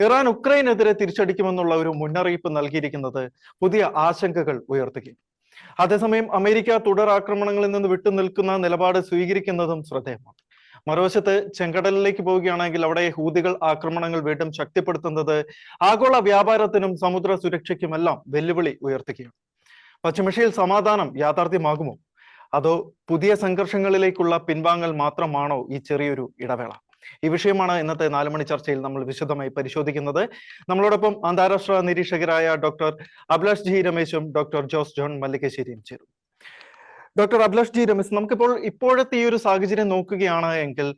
Iran ഉക്രൈനെതിരെ തിരിച്ചടിക്കുമെന്നുള്ള ഒരു മുന്നറിയിപ്പ് നൽകിയിരിക്കുന്നത് പുതിയ ആശങ്കകൾ ഉയർത്തുകയും അതേസമയം അമേരിക്ക തുടർ ആക്രമണങ്ങളിൽ നിന്ന് വിട്ടുനിൽക്കുന്ന നിലപാട് സ്വീകരിക്കുന്നതും ശ്രദ്ധേയമാണ്. മറുവശത്ത് ചെങ്കടലിലേക്ക് പോവുകയാണെങ്കിൽ അവിടെ ഹൂതികൾ ആക്രമണങ്ങൾ വീണ്ടും ശക്തിപ്പെടുത്തുന്നത് ആഗോള വ്യാപാരത്തിനും സമുദ്ര സുരക്ഷയ്ക്കുമെല്ലാം വെല്ലുവിളി ഉയർത്തുകയാണ്. പശ്ചിമേഷ്യയിൽ സമാധാനം യാഥാർത്ഥ്യമാകുമോ, അതോ പുതിയ സംഘർഷങ്ങളിലേക്കുള്ള പിൻവാങ്ങൽ മാത്രമാണോ ഈ ചെറിയൊരു ഇടവേള? ഈ വിഷയമാണ് ഇന്നത്തെ 4 മണി ചർച്ചയിൽ നമ്മൾ വിശദമായി പരിശോധിക്കുന്നത്. നമ്മളോടൊപ്പം അന്താരാഷ്ട്ര നിരീക്ഷകരായ ഡോക്ടർ അഭിലാഷ് ജി രമേശും ഡോക്ടർ ജോസ് ജോൺ മല്ലികശ്ശേരിയും ചേരും. ഡോക്ടർ അഭിലാഷ് ജി രമേശ്, നമുക്കിപ്പോൾ ഇപ്പോഴത്തെ ഈ ഒരു സാഹചര്യം നോക്കുകയാണ് എങ്കിൽ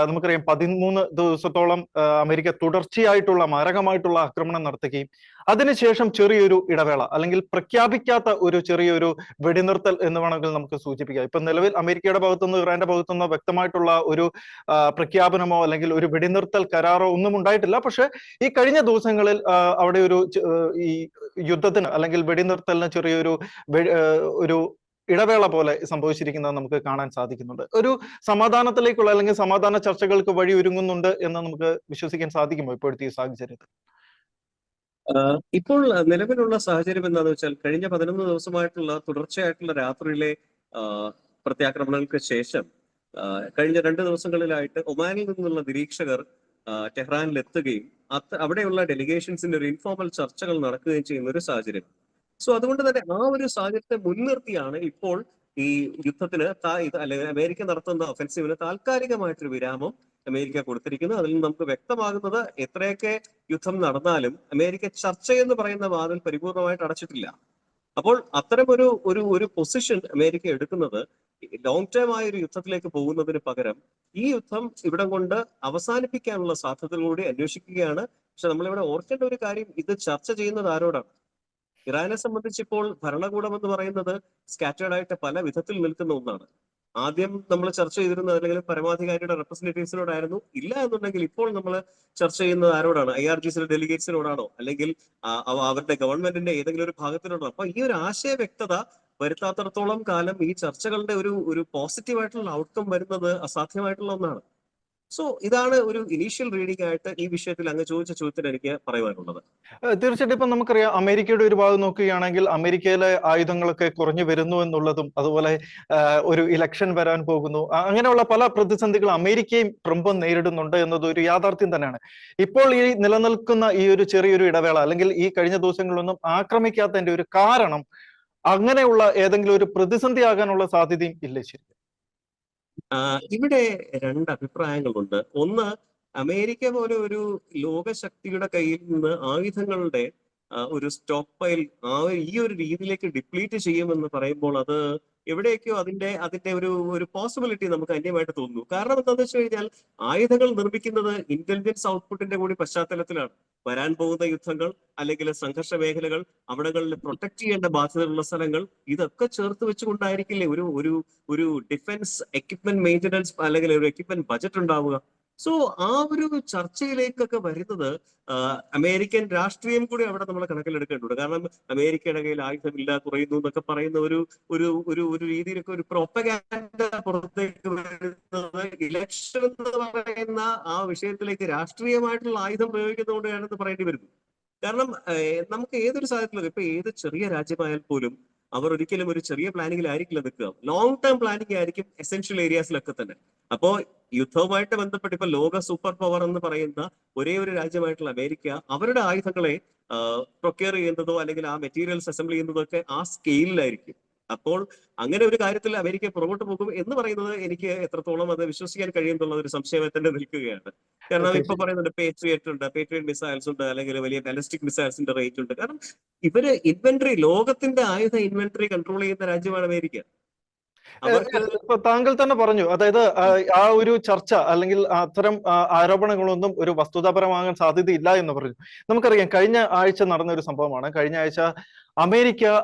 നമുക്കറിയാം 13 ദിവസത്തോളം അമേരിക്ക തുടർച്ചയായിട്ടുള്ള മാരകമായിട്ടുള്ള ആക്രമണം നടത്തുകയും അതിനുശേഷം ചെറിയൊരു ഇടവേള അല്ലെങ്കിൽ പ്രഖ്യാപിക്കാത്ത ഒരു ചെറിയൊരു വെടിനിർത്തൽ എന്ന് വേണമെങ്കിൽ നമുക്ക് സൂചിപ്പിക്കാം. ഇപ്പൊ നിലവിൽ അമേരിക്കയുടെ ഭാഗത്തുനിന്ന് ഇറാന്റെ ഭാഗത്തുനിന്ന് വ്യക്തമായിട്ടുള്ള ഒരു പ്രഖ്യാപനമോ അല്ലെങ്കിൽ ഒരു വെടിനിർത്തൽ കരാറോ ഒന്നും ഉണ്ടായിട്ടില്ല. പക്ഷെ ഈ കഴിഞ്ഞ ദിവസങ്ങളിൽ അവിടെ ഒരു ഈ യുദ്ധത്തിന് അല്ലെങ്കിൽ വെടിനിർത്തലിന് ചെറിയൊരു ഒരു ഇടവേള പോലെ സംഭവിച്ചിരിക്കുന്നത് നമുക്ക് കാണാൻ സാധിക്കുന്നുണ്ട്. ഒരു സമാധാനത്തിലേക്കുള്ള അല്ലെങ്കിൽ സമാധാന ചർച്ചകൾക്ക് വഴി ഒരുങ്ങുന്നുണ്ട് എന്ന് നമുക്ക് വിശ്വസിക്കാൻ സാധിക്കുമോ ഇപ്പോഴത്തെ ഈ സാഹചര്യത്തിൽ? ഇപ്പോൾ നിലവിലുള്ള സാഹചര്യം എന്താണെന്ന് വെച്ചാൽ കഴിഞ്ഞ 11 ദിവസമായിട്ടുള്ള തുടർച്ചയായിട്ടുള്ള രാത്രിയിലെ പ്രത്യാക്രമണങ്ങൾക്ക് ശേഷം കഴിഞ്ഞ 2 ദിവസങ്ങളിലായിട്ട് ഒമാനിൽ നിന്നുള്ള നിരീക്ഷകർ ടെഹ്റാനിൽ എത്തുകയും അവിടെയുള്ള ഡെലിഗേഷൻസിന്റെ ഒരു ഇൻഫോർമൽ ചർച്ചകൾ നടക്കുകയും ചെയ്യുന്ന ഒരു സാഹചര്യം. സോ അതുകൊണ്ട് തന്നെ ആ ഒരു സാഹചര്യത്തെ മുൻനിർത്തിയാണ് ഇപ്പോൾ ഈ യുദ്ധത്തിന് അല്ലെങ്കിൽ അമേരിക്ക നടത്തുന്ന ഒഫൻസീവിന് താൽക്കാലികമായിട്ടൊരു വിരാമം അമേരിക്ക കൊടുത്തിരിക്കുന്നത്. അതിൽ നിന്ന് നമുക്ക് വ്യക്തമാകുന്നത് എത്രയൊക്കെ യുദ്ധം നടന്നാലും അമേരിക്ക ചർച്ച എന്ന് പറയുന്ന വാതിൽ പരിപൂർണമായിട്ട് അടച്ചിട്ടില്ല. അപ്പോൾ അത്തരം ഒരു പൊസിഷൻ അമേരിക്ക എടുക്കുന്നത് ലോങ് ടേം ആയ ഒരു യുദ്ധത്തിലേക്ക് പോകുന്നതിന് പകരം ഈ യുദ്ധം ഇവിടം കൊണ്ട് അവസാനിപ്പിക്കാനുള്ള സാധ്യതകളൂടെ അന്വേഷിക്കുകയാണ്. പക്ഷെ നമ്മളിവിടെ ഓർക്കേണ്ട ഒരു കാര്യം, ഇത് ചർച്ച ചെയ്യുന്നത് ആരോടാണ്? ഇറാനെ സംബന്ധിച്ച് ഇപ്പോൾ ഭരണകൂടം എന്ന് പറയുന്നത് സ്കാറ്റേർഡ് ആയിട്ട് പല വിധത്തിൽ നിൽക്കുന്ന ഒന്നാണ്. ആദ്യം നമ്മൾ ചർച്ച ചെയ്തിരുന്നത് അല്ലെങ്കിൽ പരമാധികാരിയുടെ റെപ്രസെന്റേറ്റീവ്സിനോടായിരുന്നു. ഇല്ല എന്നുണ്ടെങ്കിൽ ഇപ്പോൾ നമ്മൾ ചർച്ച ചെയ്യുന്നത് ആരോടാണ്? IRGCയുടെ ഡെലിഗേറ്റ്സിനോടാണോ, അല്ലെങ്കിൽ അവരുടെ ഗവൺമെന്റിന്റെ ഏതെങ്കിലും ഒരു ഭാഗത്തിനോടാണോ? അപ്പൊ ഈ ഒരു ആശയ വ്യക്തത വരുത്താത്തിടത്തോളം കാലം ഈ ചർച്ചകളുടെ ഒരു പോസിറ്റീവായിട്ടുള്ള ഔട്ട്കം വരുന്നത് അസാധ്യമായിട്ടുള്ള ഒന്നാണ്. സോ ഇതാണ് ഒരു ഇനീഷ്യൽ റീഡിംഗ് ആയിട്ട് ഈ വിഷയത്തിൽ അങ്ങ് ചോദിച്ച ചോദ്യത്തിന് എനിക്ക് പറയുവാനുള്ളത്. തീർച്ചയായിട്ടും ഇപ്പൊ നമുക്കറിയാം അമേരിക്കയുടെ ഒരു ഭാഗം നോക്കുകയാണെങ്കിൽ അമേരിക്കയിലെ ആയുധങ്ങളൊക്കെ കുറഞ്ഞു വരുന്നു എന്നുള്ളതും അതുപോലെ ഒരു ഇലക്ഷൻ വരാൻ പോകുന്നു, അങ്ങനെയുള്ള പല പ്രതിസന്ധികൾ അമേരിക്കയും ട്രംപും നേരിടുന്നുണ്ട് എന്നത് ഒരു യാഥാർത്ഥ്യം തന്നെയാണ്. ഇപ്പോൾ ഈ നിലനിൽക്കുന്ന ഈ ഒരു ചെറിയൊരു ഇടവേള അല്ലെങ്കിൽ ഈ കഴിഞ്ഞ ദിവസങ്ങളിലൊന്നും ആക്രമിക്കാത്തതിന്റെ ഒരു കാരണം അങ്ങനെയുള്ള ഏതെങ്കിലും ഒരു പ്രതിസന്ധി ആകാനുള്ള സാധ്യതയും ഇല്ലേ? ശരി, ഇവിടെ 2 അഭിപ്രായങ്ങളുണ്ട്. ഒന്ന്, അമേരിക്ക പോലെ ഒരു ലോകശക്തിയുടെ കയ്യിൽ നിന്ന് ആയുധങ്ങളുടെ ഒരു സ്റ്റോക്ക് പൈൽ ഈ ഒരു രീതിയിലേക്ക് ഡിപ്ലീറ്റ് ചെയ്യുമെന്ന് പറയുമ്പോൾ അത് എവിടെയൊക്കെയോ അതിന്റെ ഒരു പോസിബിലിറ്റി നമുക്ക് അന്യമായിട്ട് തോന്നുന്നു. കാരണം എന്താണെന്ന് വെച്ച് കഴിഞ്ഞാൽ ആയുധങ്ങൾ നിർമ്മിക്കുന്നത് ഇന്റലിജൻസ് ഔട്ട്പുട്ടിന്റെ കൂടി പശ്ചാത്തലത്തിലാണ്. വരാൻ പോകുന്ന യുദ്ധങ്ങൾ അല്ലെങ്കിൽ സംഘർഷ മേഖലകൾ, അവിടങ്ങളിൽ പ്രൊട്ടക്ട് ചെയ്യേണ്ട ബാധ്യതയുള്ള സ്ഥലങ്ങൾ, ഇതൊക്കെ ചേർത്ത് വെച്ചുകൊണ്ടായിരിക്കില്ലേ ഒരു ഡിഫൻസ് എക്യുപ്മെന്റ് മെയിൻ്റനൻസ് അല്ലെങ്കിൽ ഒരു എക്യുപ്മെന്റ് ബജറ്റ് ഉണ്ടാവുക. സോ ആ ഒരു ചർച്ചയിലേക്കൊക്കെ വരുന്നത് അമേരിക്കൻ രാഷ്ട്രീയം കൂടി അവിടെ നമ്മൾ കണക്കിലെടുക്കേണ്ടതുണ്ട്. കാരണം അമേരിക്കയുടെ കയ്യിൽ ആയുധമില്ല, കുറയുന്നു എന്നൊക്കെ പറയുന്ന ഒരു രീതിയിലൊക്കെ ഒരു പ്രൊപ്പഗാൻഡ പുറത്തേക്ക് വരുന്നത് ഇലക്ഷൻ എന്ന് പറയുന്ന ആ വിഷയത്തിലേക്ക് രാഷ്ട്രീയമായിട്ടുള്ള ആയുധം പ്രയോഗിക്കുന്നതുകൊണ്ടാണെന്ന് പറയേണ്ടി വരുന്നു. കാരണം നമുക്ക് ഏതൊരു സാഹചര്യത്തിലും ഇപ്പൊ ഏത് ചെറിയ രാജ്യമായാൽ പോലും അവർ ഒരിക്കലും ഒരു ചെറിയ പ്ലാനിങ്ങിലായിരിക്കില്ല നിൽക്കുക. ലോങ് ടേം പ്ലാനിങ് ആയിരിക്കും എസെൻഷ്യൽ ഏരിയാസിലൊക്കെ തന്നെ. അപ്പോ യുദ്ധവുമായിട്ട് ബന്ധപ്പെട്ട് ഇപ്പൊ ലോക സൂപ്പർ പവർ എന്ന് പറയുന്ന ഒരേ ഒരു രാജ്യമായിട്ടുള്ള അമേരിക്ക അവരുടെ ആയുധങ്ങളെ പ്രൊക്യൂർ ചെയ്യുന്നതോ അല്ലെങ്കിൽ ആ മെറ്റീരിയൽസ് അസംബിൾ ചെയ്യുന്നതോ ഒക്കെ ആ സ്കെയിലിലായിരിക്കും. അപ്പോൾ അങ്ങനെ ഒരു കാര്യത്തിൽ അമേരിക്ക പുറകോട്ട് പോകും എന്ന് പറയുന്നത് എനിക്ക് എത്രത്തോളം അത് വിശ്വസിക്കാൻ കഴിയുന്നുള്ള ഒരു സംശയം തന്നെ നിൽക്കുകയാണ്. കാരണം ഇപ്പൊ പറയുന്നുണ്ട് പേട്രിയറ്റ് മിസൈൽസ് ഉണ്ട്, അല്ലെങ്കിൽ വലിയ ബാലിസ്റ്റിക് മിസൈൽസിന്റെ റേറ്റ് ഉണ്ട്. കാരണം ഇവര് ലോകത്തിന്റെ ആയുധ ഇൻവെന്ററി കൺട്രോൾ ചെയ്യുന്ന രാജ്യമാണ് അമേരിക്ക. ഇപ്പൊ താങ്കൾ തന്നെ പറഞ്ഞു, അതായത് ആ ഒരു ചർച്ച അല്ലെങ്കിൽ അത്തരം ആരോപണങ്ങളൊന്നും ഒരു വസ്തുതാപരമാകാൻ സാധ്യതയില്ല എന്ന് പറഞ്ഞു. നമുക്കറിയാം കഴിഞ്ഞ ആഴ്ച നടന്ന ഒരു സംഭവമാണ്. കഴിഞ്ഞ ആഴ്ച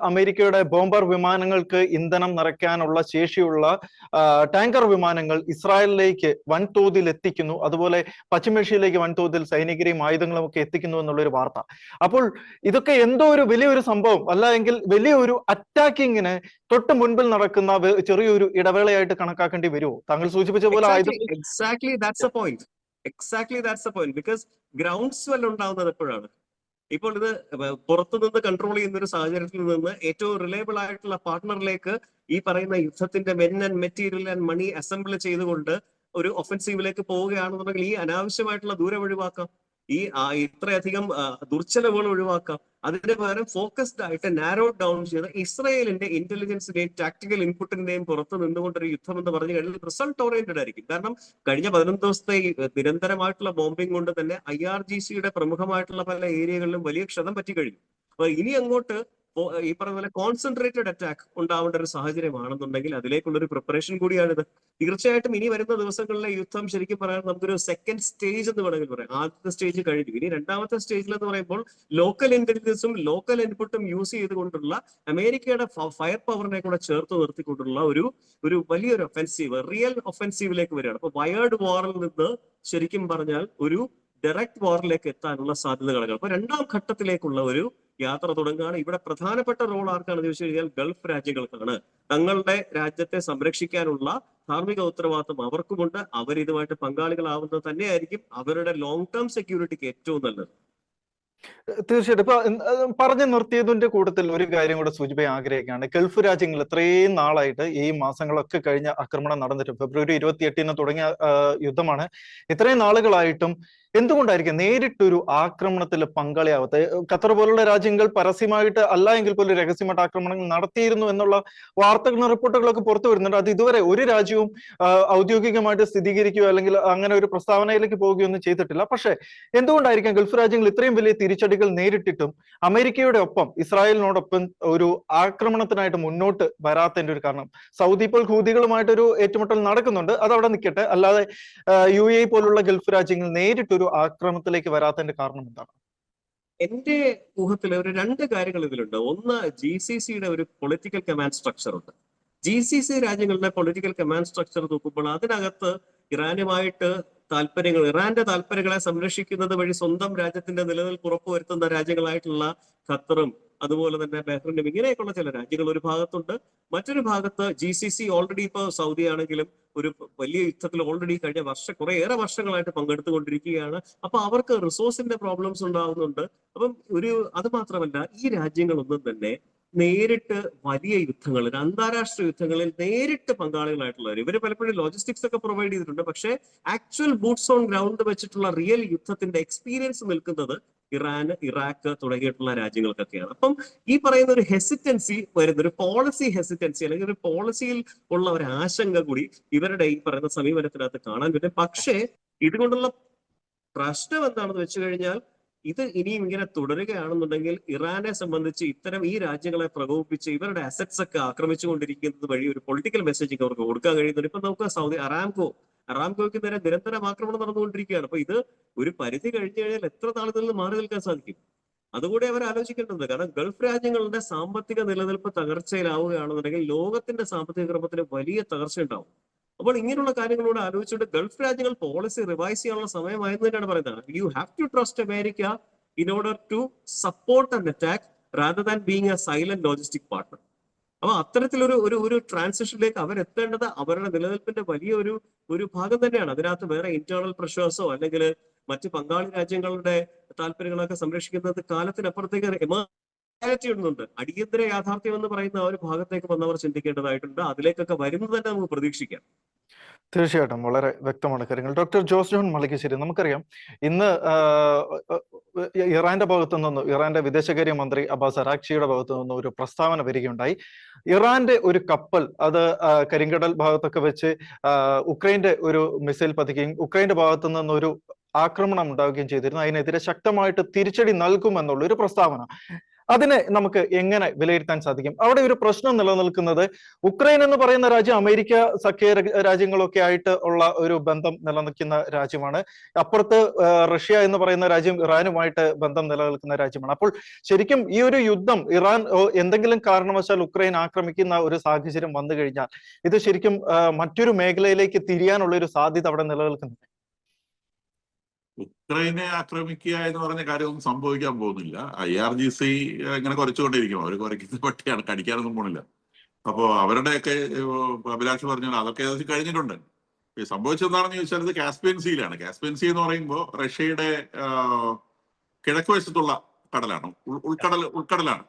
അമേരിക്കയുടെ ബോംബർ വിമാനങ്ങൾക്ക് ഇന്ധനം നിറയ്ക്കാനുള്ള ശേഷിയുള്ള ടാങ്കർ വിമാനങ്ങൾ ഇസ്രായേലിലേക്ക് വൻതോതിൽ എത്തിക്കുന്നു, അതുപോലെ പശ്ചിമേഷ്യയിലേക്ക് വൻതോതിൽ സൈനികരെയും ആയുധങ്ങളും ഒക്കെ എത്തിക്കുന്നു എന്നുള്ളൊരു വാർത്ത. അപ്പോൾ ഇതൊക്കെ എന്തോ ഒരു വലിയൊരു സംഭവം അല്ല എങ്കിൽ വലിയൊരു അറ്റാക്കിങ്ങിന് തൊട്ട് മുൻപിൽ നടക്കുന്ന ചെറിയൊരു ഇടവേളയായിട്ട് കണക്കാക്കേണ്ടി വരുമോ? താങ്കൾ സൂചിപ്പിച്ച പോലെ exactly that's A point. Exactly that's the point. Because ground swell ഉണ്ടാവുന്നത് എപ്പോഴാണ്? ഇപ്പോൾ ഇത് പുറത്തുനിന്ന് കൺട്രോൾ ചെയ്യുന്ന ഒരു സാഹചര്യത്തിൽ നിന്ന് ഏറ്റവും റിലയബിൾ ആയിട്ടുള്ള പാർട്ട്ണറിലേക്ക് ഈ പറയുന്ന യുദ്ധത്തിന്റെ men and material and money assemble ചെയ്തുകൊണ്ട് ഒരു ഒഫൻസീവിലേക്ക് പോവുകയാണെന്നുണ്ടെങ്കിൽ ഈ അനാവശ്യമായിട്ടുള്ള ദൂരം ഒഴിവാക്കാം, ഈ ഇത്രയധികം ദുർച്ചലവുകൾ ഒഴിവാക്കാം. അതിന് പകരം ഫോക്കസ്ഡ് ആയിട്ട് നാരോ ഡൗൺ ചെയ്ത് ഇസ്രായേലിന്റെ ഇന്റലിജൻസിന്റെയും ടാക്ടിക്കൽ ഇൻപുട്ടിന്റെയും പുറത്ത് നിന്നുകൊണ്ടൊരു യുദ്ധം എന്ന് പറഞ്ഞു കഴിഞ്ഞാൽ റിസൾട്ട് ഓറിയന്റഡ് ആയിരിക്കും. കാരണം കഴിഞ്ഞ 11 ദിവസത്തെ ഈ നിരന്തരമായിട്ടുള്ള ബോംബിംഗ് കൊണ്ട് തന്നെ IRGCയുടെ പ്രമുഖമായിട്ടുള്ള പല ഏരിയകളിലും വലിയ ക്ഷതം പറ്റി കഴിഞ്ഞു. അപ്പൊ ഇനി അങ്ങോട്ട് ഈ പറഞ്ഞ പോലെ കോൺസെൻട്രേറ്റഡ് അറ്റാക്ക് ഉണ്ടാവേണ്ട ഒരു സാഹചര്യമാണെന്നുണ്ടെങ്കിൽ അതിലേക്കുള്ള ഒരു പ്രിപ്പറേഷൻ കൂടിയാണിത്. തീർച്ചയായിട്ടും ഇനി വരുന്ന ദിവസങ്ങളിലെ യുദ്ധം ശരിക്കും പറയാൻ നമുക്കൊരു സെക്കൻഡ് സ്റ്റേജ് എന്ന് വേണമെങ്കിൽ പറയാം. ആദ്യത്തെ സ്റ്റേജ് കഴിഞ്ഞു. ഇനി രണ്ടാമത്തെ സ്റ്റേജിൽ എന്ന് പറയുമ്പോൾ ലോക്കൽ ഇന്റലിജൻസും ലോക്കൽ ഇൻപുട്ടും യൂസ് ചെയ്തുകൊണ്ടുള്ള അമേരിക്കയുടെ ഫയർ പവറിനെ കൂടെ ചേർത്ത് നിർത്തിക്കൊണ്ടുള്ള ഒരു വലിയൊരു ഒഫൻസീവ്, റിയൽ ഒഫൻസീവിലേക്ക് വരികയാണ്. അപ്പൊ വയേർഡ് വാറിൽ നിന്ന് ശരിക്കും പറഞ്ഞാൽ ഒരു ഡയറക്റ്റ് വാറിലേക്ക് എത്താനുള്ള സാധ്യതകൾ. അപ്പൊ രണ്ടാം ഘട്ടത്തിലേക്കുള്ള ഒരു യാത്ര തുടങ്ങുകയാണ്. ഇവിടെ പ്രധാനപ്പെട്ട റോൾ ആർക്കാണെന്ന് ചോദിച്ചു കഴിഞ്ഞാൽ ഗൾഫ് രാജ്യങ്ങൾക്കാണ്. തങ്ങളുടെ രാജ്യത്തെ സംരക്ഷിക്കാനുള്ള ധാർമ്മിക ഉത്തരവാദിത്വം അവർക്കുമുണ്ട്. അവരിതുമായിട്ട് പങ്കാളികളാവുന്നത് തന്നെയായിരിക്കും അവരുടെ ലോങ് ടേം സെക്യൂരിറ്റിക്ക് ഏറ്റവും നല്ലത്. തീർച്ചയായിട്ടും. ഇപ്പൊ പറഞ്ഞു നിർത്തിയതിന്റെ കൂട്ടത്തിൽ ഒരു കാര്യം കൂടെ സൂചിപ്പിക്കാൻ ആഗ്രഹിക്കുകയാണ്. ഗൾഫ് രാജ്യങ്ങൾ ഇത്രയും നാളായിട്ട് ഈ മാസങ്ങളൊക്കെ കഴിഞ്ഞ ആക്രമണം നടന്നിട്ട് ഫെബ്രുവരി 28-ന് തുടങ്ങിയ യുദ്ധമാണ്. ഇത്രയും നാളുകളായിട്ടും എന്തുകൊണ്ടായിരിക്കും നേരിട്ടൊരു ആക്രമണത്തിൽ പങ്കാളിയാവാത്ത? ഖത്തർ പോലുള്ള രാജ്യങ്ങൾ പരസ്യമായിട്ട് അല്ല എങ്കിൽ പോലും രഹസ്യമായിട്ട് ആക്രമണങ്ങൾ നടത്തിയിരുന്നു എന്നുള്ള വാർത്തകളും റിപ്പോർട്ടുകളൊക്കെ പുറത്തു വരുന്നുണ്ട്. അത് ഇതുവരെ ഒരു രാജ്യവും ഔദ്യോഗികമായിട്ട് സ്ഥിരീകരിക്കുകയോ അല്ലെങ്കിൽ അങ്ങനെ ഒരു പ്രസ്താവനയിലേക്ക് പോവുകയൊന്നും ചെയ്തിട്ടില്ല. പക്ഷെ എന്തുകൊണ്ടായിരിക്കും ഗൾഫ് രാജ്യങ്ങൾ ഇത്രയും വലിയ തിരിച്ചടികൾ നേരിട്ടിട്ടും അമേരിക്കയുടെ ഒപ്പം ഇസ്രായേലിനോടൊപ്പം ഒരു ആക്രമണത്തിനായിട്ട് മുന്നോട്ട് വരാത്തതിന്റെ ഒരു കാരണം? സൗദി ഇപ്പോൾ ഹൂതികളുമായിട്ടൊരു ഏറ്റുമുട്ടൽ നടക്കുന്നുണ്ട്, അതവിടെ നിൽക്കട്ടെ. അല്ലാതെ UAE പോലുള്ള ഗൾഫ് രാജ്യങ്ങൾ നേരിട്ടൊരു ആക്രമണത്തിലേക്ക് വരാത്തതിന്റെ കാരണം എന്താണ്? എന്റെ ഊഹത്തിൽ ഒരു രണ്ട് കാര്യങ്ങൾ ഇതിലുണ്ട്. ഒന്ന്, GCCയുടെ ഒരു പൊളിറ്റിക്കൽ കമാൻഡ് സ്ട്രക്ചർ ഉണ്ട്. GCC രാജ്യങ്ങളുടെ പൊളിറ്റിക്കൽ കമാൻഡ് സ്ട്രക്ചർ നോക്കുമ്പോൾ അതിനകത്ത് ഇറാനുമായിട്ട് താല്പര്യങ്ങൾ, ഇറാന്റെ താല്പര്യങ്ങളെ സംരക്ഷിക്കുന്നത് വഴി സ്വന്തം രാജ്യത്തിന്റെ നിലനിൽപ്പ് ഉറപ്പുവരുത്തുന്ന രാജ്യങ്ങളായിട്ടുള്ള ഖത്തറും അതുപോലെ തന്നെ ബഹ്റിനും ഇങ്ങനെയൊക്കെയുള്ള ചില രാജ്യങ്ങൾ ഒരു ഭാഗത്തുണ്ട്. മറ്റൊരു ഭാഗത്ത് GCC ഓൾറെഡി ഇപ്പൊ സൗദി ആണെങ്കിലും ഒരു വലിയ യുദ്ധത്തിൽ ഓൾറെഡി കഴിഞ്ഞ കുറേയേറെ വർഷങ്ങളായിട്ട് പങ്കെടുത്തുകൊണ്ടിരിക്കുകയാണ്. അപ്പൊ അവർക്ക് റിസോഴ്സിന്റെ പ്രോബ്ലംസ് ഉണ്ടാകുന്നുണ്ട്. അപ്പം അത് മാത്രമല്ല, ഈ രാജ്യങ്ങളൊന്നും തന്നെ നേരിട്ട് വലിയ യുദ്ധങ്ങളിൽ, അന്താരാഷ്ട്ര യുദ്ധങ്ങളിൽ നേരിട്ട് പങ്കാളികളായിട്ടുള്ളവർ. ഇവര് പലപ്പോഴും ലോജിസ്റ്റിക്സ് ഒക്കെ പ്രൊവൈഡ് ചെയ്തിട്ടുണ്ട്. പക്ഷേ ആക്ച്വൽ ബൂട്ട്സ് ഓൺ ഗ്രൗണ്ട് വെച്ചിട്ടുള്ള റിയൽ യുദ്ധത്തിന്റെ എക്സ്പീരിയൻസ് നിൽക്കുന്നത് ഇറാൻ, ഇറാഖ് തുടങ്ങിയിട്ടുള്ള രാജ്യങ്ങൾക്കൊക്കെയാണ്. അപ്പം ഈ പറയുന്ന ഒരു ഹെസിറ്റൻസി വരുന്ന, ഒരു പോളിസി ഹെസിറ്റൻസി അല്ലെങ്കിൽ ഒരു പോളിസിയിൽ ഉള്ള ഒരു ആശങ്ക കൂടി ഇവരുടെ ഈ പറയുന്ന സമീപനത്തിനകത്ത് കാണാൻ പറ്റും. പക്ഷേ ഇതുകൊണ്ടുള്ള പ്രശ്നം എന്താണെന്ന് വെച്ച് കഴിഞ്ഞാൽ, ഇത് ഇനിയും ഇങ്ങനെ തുടരുകയാണെന്നുണ്ടെങ്കിൽ ഇറാനെ സംബന്ധിച്ച് ഇത്തരം ഈ രാജ്യങ്ങളെ പ്രകോപിപ്പിച്ച് ഇവരുടെ അസറ്റ്സ് ഒക്കെ ആക്രമിച്ചുകൊണ്ടിരിക്കുന്നത് വഴി ഒരു പൊളിറ്റിക്കൽ മെസ്സേജിങ് അവർക്ക് കൊടുക്കാൻ കഴിയുന്നുണ്ട്. ഇപ്പൊ നമുക്ക് സൗദി അറാംകോയ്ക്ക് നേരെ നിരന്തരം ആക്രമണം നടന്നുകൊണ്ടിരിക്കുകയാണ്. അപ്പൊ ഇത് ഒരു പരിധി കഴിഞ്ഞു കഴിഞ്ഞാൽ എത്ര നാളിൽ നിന്ന് മാറി നിൽക്കാൻ സാധിക്കും? അതുകൂടി അവർ ആലോചിക്കേണ്ടത്. കാരണം ഗൾഫ് രാജ്യങ്ങളുടെ സാമ്പത്തിക നിലനിൽപ്പ് തകർച്ചയിലാവുകയാണെന്നുണ്ടെങ്കിൽ ലോകത്തിന്റെ സാമ്പത്തിക ക്രമത്തിന് വലിയ തകർച്ച ഉണ്ടാവും. അപ്പോൾ ഇങ്ങനെയുള്ള കാര്യങ്ങളോട് ആലോചിച്ചുകൊണ്ട് ഗൾഫ് രാജ്യങ്ങൾ പോളിസി റിവൈസ് ചെയ്യാനുള്ള സമയമായെന്ന് തന്നെയാണ് പറയുന്നത്. You have to trust America in order to support an attack rather than being a silent logistic partner. അപ്പൊ അത്തരത്തിലൊരു ട്രാൻസിഷനിലേക്ക് അവരെത്തേണ്ടത് അവരുടെ നിലനിൽപ്പിന്റെ വലിയ ഒരു ഭാഗം തന്നെയാണ്. അതിനകത്ത് വേറെ ഇന്റേണൽ പ്രഷേഴ്സോ അല്ലെങ്കിൽ മറ്റ് പങ്കാളി രാജ്യങ്ങളുടെ താല്പര്യങ്ങളൊക്കെ സംരക്ഷിക്കുന്നത് കാലത്തിനപ്പുറത്തേക്ക് റിയാലിറ്റി ഇടുന്നുണ്ട്. അടിയന്തര യാഥാർത്ഥ്യം എന്ന് പറയുന്ന ആ ഒരു ഭാഗത്തേക്ക് വന്നവർ ചിന്തിക്കേണ്ടതായിട്ടുണ്ട്. അതിലേക്കൊക്കെ വരുന്നത് തന്നെ നമുക്ക് പ്രതീക്ഷിക്കാം. തീർച്ചയായിട്ടും വളരെ വ്യക്തമാണ് കാര്യങ്ങൾ. ഡോക്ടർ ജോസ് ജോൺ മളിക്കശ്ശേരി, നമുക്കറിയാം ഇന്ന് ഇറാന്റെ ഭാഗത്തു നിന്ന്, ഇറാന്റെ വിദേശകാര്യ മന്ത്രി അബ്ബാസ് അറാക്ചിയുടെ ഭാഗത്തു നിന്ന് ഒരു പ്രസ്താവന വരികയുണ്ടായി. ഇറാന്റെ ഒരു കപ്പൽ അത് കരിങ്കടൽ ഭാഗത്തൊക്കെ വെച്ച് ഉക്രൈന്റെ ഒരു മിസൈൽ പതിക്കുകയും ഉക്രൈന്റെ ഭാഗത്തു നിന്നൊരു ആക്രമണം ഉണ്ടാവുകയും ചെയ്തിരുന്നു. അതിനെതിരെ ശക്തമായിട്ട് തിരിച്ചടി നൽകുമെന്നുള്ള ഒരു പ്രസ്താവന. അതിനെ നമുക്ക് എങ്ങനെ വിലയിരുത്താൻ സാധിക്കും? അവിടെ ഒരു പ്രശ്നം നിലനിൽക്കുന്നത്, ഉക്രൈൻ എന്ന് പറയുന്ന രാജ്യം അമേരിക്ക സഖ്യ രാജ്യങ്ങളൊക്കെ ആയിട്ട് ഉള്ള ഒരു ബന്ധം നിലനിൽക്കുന്ന രാജ്യമാണ്. അപ്പുറത്ത് റഷ്യ എന്ന് പറയുന്ന രാജ്യം ഇറാനുമായിട്ട് ബന്ധം നിലനിൽക്കുന്ന രാജ്യമാണ്. അപ്പോൾ ശരിക്കും ഈ ഒരു യുദ്ധം ഇറാൻ എന്തെങ്കിലും കാരണവശാൽ ഉക്രൈൻ ആക്രമിക്കുന്ന ഒരു സാഹചര്യം വന്നു കഴിഞ്ഞാൽ ഇത് ശരിക്കും മറ്റൊരു മേഖലയിലേക്ക് തിരിയാനുള്ള ഒരു സാധ്യത അവിടെ നിലനിൽക്കുന്നുണ്ട്. ഉക്രൈനെ ആക്രമിക്കുക എന്ന് പറഞ്ഞ കാര്യമൊന്നും സംഭവിക്കാൻ പോകുന്നില്ല. IRGC ഇങ്ങനെ കുറച്ചുകൊണ്ടിരിക്കും. അവർ കുറയ്ക്കുന്ന പട്ടിയാണ്, കടിക്കാനൊന്നും പോണില്ല. അപ്പോ അവരുടെയൊക്കെ അഭിലാഷ് പറഞ്ഞാൽ അതൊക്കെ ഏകദേശം കഴിഞ്ഞിട്ടുണ്ട്. സംഭവിച്ചെന്താണെന്ന് ചോദിച്ചാൽ ഇത് കാസ്പിയൻ സീയിലാണ്. കാസ്പിയൻ സീ എന്ന് പറയുമ്പോൾ റഷ്യയുടെ കിഴക്ക് വശത്തുള്ള കടലാണ്, ഉൾക്കടലാണ്.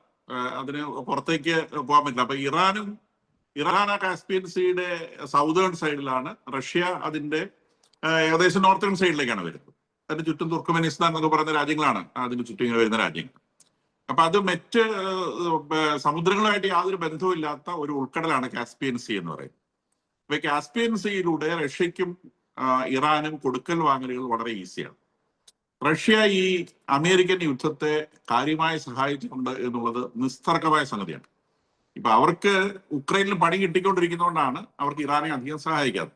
അതിന് പുറത്തേക്ക് പോകാൻ പറ്റില്ല. അപ്പൊ ഇറാൻ ആ കാസ്പിയൻ സീയുടെ സൗതേൺ സൈഡിലാണ്, റഷ്യ അതിന്റെ ഏകദേശം നോർത്തേൺ സൈഡിലേക്കാണ് വരുന്നത്. അതിന് ചുറ്റും തുർക്കമെനിസ്ഥാൻ എന്നൊക്കെ പറയുന്ന രാജ്യങ്ങളാണ് അതിന് ചുറ്റും ഇങ്ങനെ വരുന്ന രാജ്യങ്ങൾ. അപ്പൊ അത് മറ്റ് സമുദ്രങ്ങളുമായിട്ട് യാതൊരു ബന്ധവുമില്ലാത്ത ഒരു ഉൾക്കടലാണ് കാസ്പിയൻ സീ എന്ന് പറയുന്നത്. അപ്പൊ കാസ്പിയൻ സീയിലൂടെ റഷ്യക്കും ഇറാനും കൊടുക്കൽ വാങ്ങലുകൾ വളരെ ഈസിയാണ്. റഷ്യ ഈ അമേരിക്കൻ യുദ്ധത്തെ കാര്യമായി സഹായിച്ചിട്ടുണ്ട് എന്നുള്ളത് നിസ്തർക്കമായ സംഗതിയാണ്. ഇപ്പൊ അവർക്ക് ഉക്രൈനിൽ പണി കിട്ടിക്കൊണ്ടിരിക്കുന്നതുകൊണ്ടാണ് അവർക്ക് ഇറാനെ അധികം സഹായിക്കാത്തത്.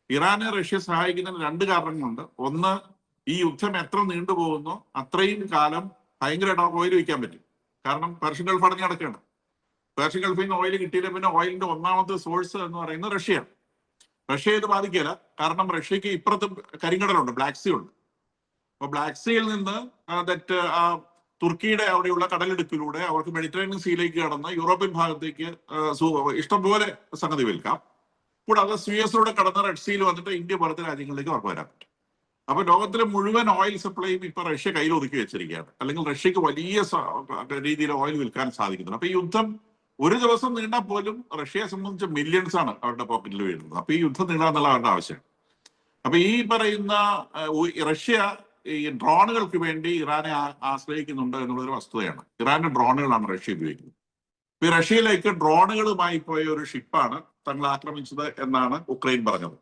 ഇറാനെ റഷ്യ സഹായിക്കുന്നതിന് രണ്ട് കാരണങ്ങളുണ്ട്. ഒന്ന്, ഈ യുദ്ധം എത്ര നീണ്ടുപോകുന്നോ അത്രയും കാലം ഭയങ്കരമായിട്ട് ഓയിൽ വയ്ക്കാൻ പറ്റും. കാരണം പേർഷ്യൻ ഗൾഫ് അടഞ്ഞു കിടക്കുകയാണ്. പേർഷ്യൻ ഗൾഫിൽ നിന്ന് ഓയിൽ കിട്ടിയില്ല, പിന്നെ ഓയിലിന്റെ ഒന്നാമത്തെ സോഴ്സ് എന്ന് പറയുന്നത് റഷ്യയാണ്. റഷ്യ ഇത് ബാധിക്കില്ല, കാരണം റഷ്യക്ക് ഇപ്പുറത്ത് കരിങ്കടലുണ്ട്, ബ്ലാക്ക് സീ ഉണ്ട്. അപ്പൊ ബ്ലാക്ക് സീയിൽ നിന്ന് തുർക്കിയുടെ അവിടെയുള്ള കടലിടുക്കിലൂടെ അവർക്ക് മെഡിറ്ററേനിയൻ സീയിലേക്ക് കടന്ന് യൂറോപ്യൻ ഭാഗത്തേക്ക് ഇഷ്ടംപോലെ സംഗതി വിൽക്കാം. കൂടാതെ സുയസിലൂടെ കടന്ന് റെഡ് സീയിൽ വന്നിട്ട് ഇന്ത്യ പോലത്തെ രാജ്യങ്ങളിലേക്ക് അവർക്ക് വരാൻ പറ്റും. അപ്പൊ ലോകത്തിലെ മുഴുവൻ ഓയിൽ സപ്ലൈയും ഇപ്പൊ റഷ്യ കയ്യിൽ ഒതുക്കി വെച്ചിരിക്കുകയാണ്. അല്ലെങ്കിൽ റഷ്യക്ക് വലിയ രീതിയിൽ ഓയിൽ വിൽക്കാൻ സാധിക്കുന്നുണ്ട്. അപ്പൊ ഈ യുദ്ധം ഒരു ദിവസം നീണ്ടാൽ പോലും റഷ്യയെ സംബന്ധിച്ച് മില്യൺസ് ആണ് അവരുടെ പോക്കറ്റിൽ വീഴുന്നത്. അപ്പൊ ഈ യുദ്ധം നീളാന്നുള്ള അവരുടെ ആവശ്യം. അപ്പൊ ഈ പറയുന്ന റഷ്യ ഈ ഡ്രോണുകൾക്ക് വേണ്ടി ഇറാനെ ആശ്രയിക്കുന്നുണ്ട് എന്നുള്ളൊരു വസ്തുതയാണ്. ഇറാന്റെ ഡ്രോണുകളാണ് റഷ്യ ഉപയോഗിക്കുന്നത്. ഈ റഷ്യയിലേക്ക് ഡ്രോണുകളുമായി പോയ ഒരു ഷിപ്പാണ് തങ്ങൾ ആക്രമിച്ചത് എന്നാണ് ഉക്രൈൻ പറഞ്ഞത്.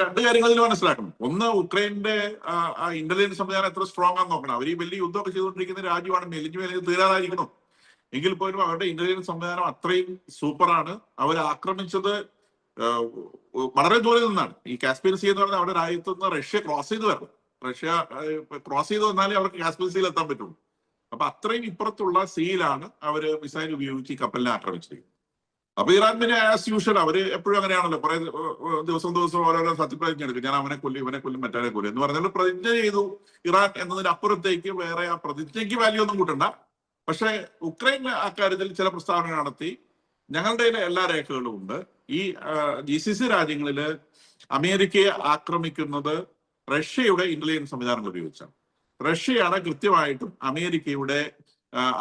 രണ്ട് കാര്യങ്ങൾ ഇതിൽ മനസ്സിലാക്കണം. ഒന്ന്, ഉക്രൈന്റെ ഇന്റലിജൻസ് സംവിധാനം എത്ര സ്ട്രോങ് ആണെന്ന് നോക്കണം. അവർ ഈ വലിയ യുദ്ധമൊക്കെ ചെയ്തുകൊണ്ടിരിക്കുന്ന രാജ്യമാണ്, മെലിഞ്ഞു തീരാതായിരിക്കണം. എങ്കിൽ പോലും അവരുടെ ഇന്റലിജൻസ് സംവിധാനം അത്രയും സൂപ്പറാണ്. അവർ ആക്രമിച്ചത് വളരെ ദൂരെ നിന്നാണ്. ഈ കാസ്പിയൻ സീ എന്ന് പറഞ്ഞാൽ അവരുടെ രാജ്യത്ത് നിന്ന് റഷ്യ ക്രോസ് ചെയ്ത് വരണം. റഷ്യ ക്രോസ് ചെയ്ത് വന്നാലേ അവർക്ക് കാസ്പിയൻ സീയിൽ എത്താൻ പറ്റുള്ളൂ. അപ്പൊ അത്രയും ഇപ്പുറത്തുള്ള സീയിലാണ് അവര് മിസൈൽ ഉപയോഗിച്ച് ഈ കപ്പലിനെ ആക്രമിച്ചിരിക്കുന്നത്. അപ്പൊ ഇറാൻ പിന്നെ ആസ് യൂഷ്വൽ അവര് എപ്പോഴും അങ്ങനെയാണല്ലോ, കുറെ ദിവസം ഓരോരോ സത്യപ്രതിജ്ഞ എടുക്കും. ഞാൻ അവനെ കൊല്ലും, ഇവനെ കൊല്ലും, മറ്റവനെ കൊല്ലും എന്ന് പറഞ്ഞാൽ പ്രതിജ്ഞ ചെയ്തു ഇറാൻ എന്നതിന് അപ്പുറത്തേക്ക് വേറെ ആ പ്രതിജ്ഞയ്ക്ക് വാല്യൂ ഒന്നും കൂട്ടണ്ട. പക്ഷെ ഉക്രൈൻ അക്കാര്യത്തിൽ ചില പ്രസ്താവന നടത്തി. ഞങ്ങളുടെ എല്ലാ രേഖകളും ഉണ്ട്. ഈ GCC രാജ്യങ്ങളില് അമേരിക്കയെ ആക്രമിക്കുന്നത് റഷ്യയുടെ ഇന്റലിജൻസ് സംവിധാനങ്ങൾ ഉപയോഗിച്ചാണ്. റഷ്യയാണ് കൃത്യമായിട്ടും അമേരിക്കയുടെ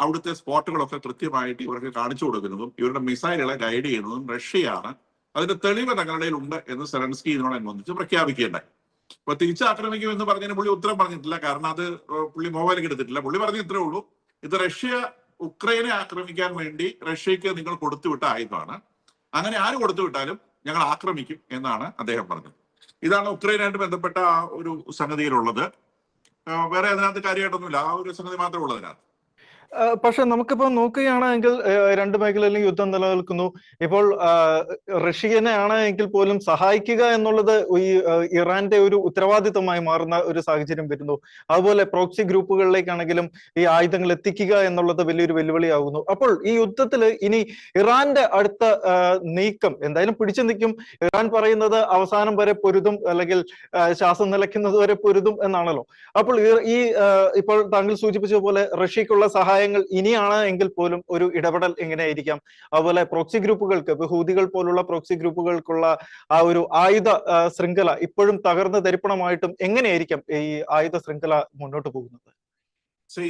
അവിടുത്തെ സ്പോട്ടുകളൊക്കെ കൃത്യമായിട്ട് ഇവർക്ക് കാണിച്ചു കൊടുക്കുന്നതും ഇവരുടെ മിസൈലുകളെ ഗൈഡ് ചെയ്യുന്നതും റഷ്യയാണ്. അതിന്റെ തെളിവ് തങ്ങളുടെ ഉണ്ട് എന്ന് സെലൻസ്കി ഇതിനോടനുബന്ധിച്ച് പ്രഖ്യാപിക്കുകയുണ്ടായി. അപ്പൊ തിരിച്ചാക്രമിക്കും എന്ന് പറഞ്ഞതിന് പുള്ളി ഉത്തരം പറഞ്ഞിട്ടില്ല, കാരണം അത് പുള്ളി മൊബൈലിലേക്ക് എടുത്തിട്ടില്ല. പുള്ളി പറഞ്ഞ ഇത്രേ ഉള്ളൂ, ഇത് റഷ്യ ഉക്രൈനെ ആക്രമിക്കാൻ വേണ്ടി റഷ്യക്ക് നിങ്ങൾ കൊടുത്തുവിട്ട ആയുധമാണ്, അങ്ങനെ ആര് കൊടുത്തുവിട്ടാലും ഞങ്ങൾ ആക്രമിക്കും എന്നാണ് അദ്ദേഹം പറഞ്ഞത്. ഇതാണ് ഉക്രൈനായിട്ട് ബന്ധപ്പെട്ട ആ ഒരു സംഗതിയിലുള്ളത്. വേറെ അതിനകത്ത് കാര്യമായിട്ടൊന്നുമില്ല, ആ ഒരു സംഗതി മാത്രമേ ഉള്ളൂ അതിനകത്ത്. പക്ഷെ നമുക്കിപ്പോ നോക്കുകയാണെങ്കിൽ രണ്ട് മേഖലയിലും യുദ്ധം നിലനിൽക്കുന്നു. ഇപ്പോൾ റഷ്യനെയാണ് എങ്കിൽ പോലും സഹായിക്കുക എന്നുള്ളത് ഈ ഇറാന്റെ ഒരു ഉത്തരവാദിത്തമായി മാറുന്ന ഒരു സാഹചര്യം വരുന്നു. അതുപോലെ പ്രോക്സി ഗ്രൂപ്പുകളിലേക്കാണെങ്കിലും ഈ ആയുധങ്ങൾ എത്തിക്കുക എന്നുള്ളത് വലിയൊരു വെല്ലുവിളിയാകുന്നു. അപ്പോൾ ഈ യുദ്ധത്തിൽ ഇനി ഇറാന്റെ അടുത്ത നീക്കം എന്തായാലും പിടിച്ചു നിൽക്കും. ഇറാൻ പറയുന്നത് അവസാനം വരെ പൊരുതും, അല്ലെങ്കിൽ ശ്വാസം നിലയ്ക്കുന്നത് വരെ പൊരുതും എന്നാണല്ലോ. അപ്പോൾ ഈ ഇപ്പോൾ താങ്കൾ സൂചിപ്പിച്ചതുപോലെ റഷ്യക്കുള്ള സഹായങ്ങൾ ഇനിയാണ് എങ്കിൽ പോലും ഒരു ഇടപെടൽ എങ്ങനെയായിരിക്കാം? അതുപോലെ പ്രോക്സി ഗ്രൂപ്പുകൾക്ക്, ഹൂതികൾ പോലുള്ള പ്രോക്സി ഗ്രൂപ്പുകൾക്കുള്ള ആ ഒരു ആയുധ ശൃംഖല ഇപ്പോഴും തകർന്ന് തരിപ്പണമായിട്ടും എങ്ങനെയായിരിക്കാം ഈ ആയുധ ശൃംഖല മുന്നോട്ട് പോകുന്നത്?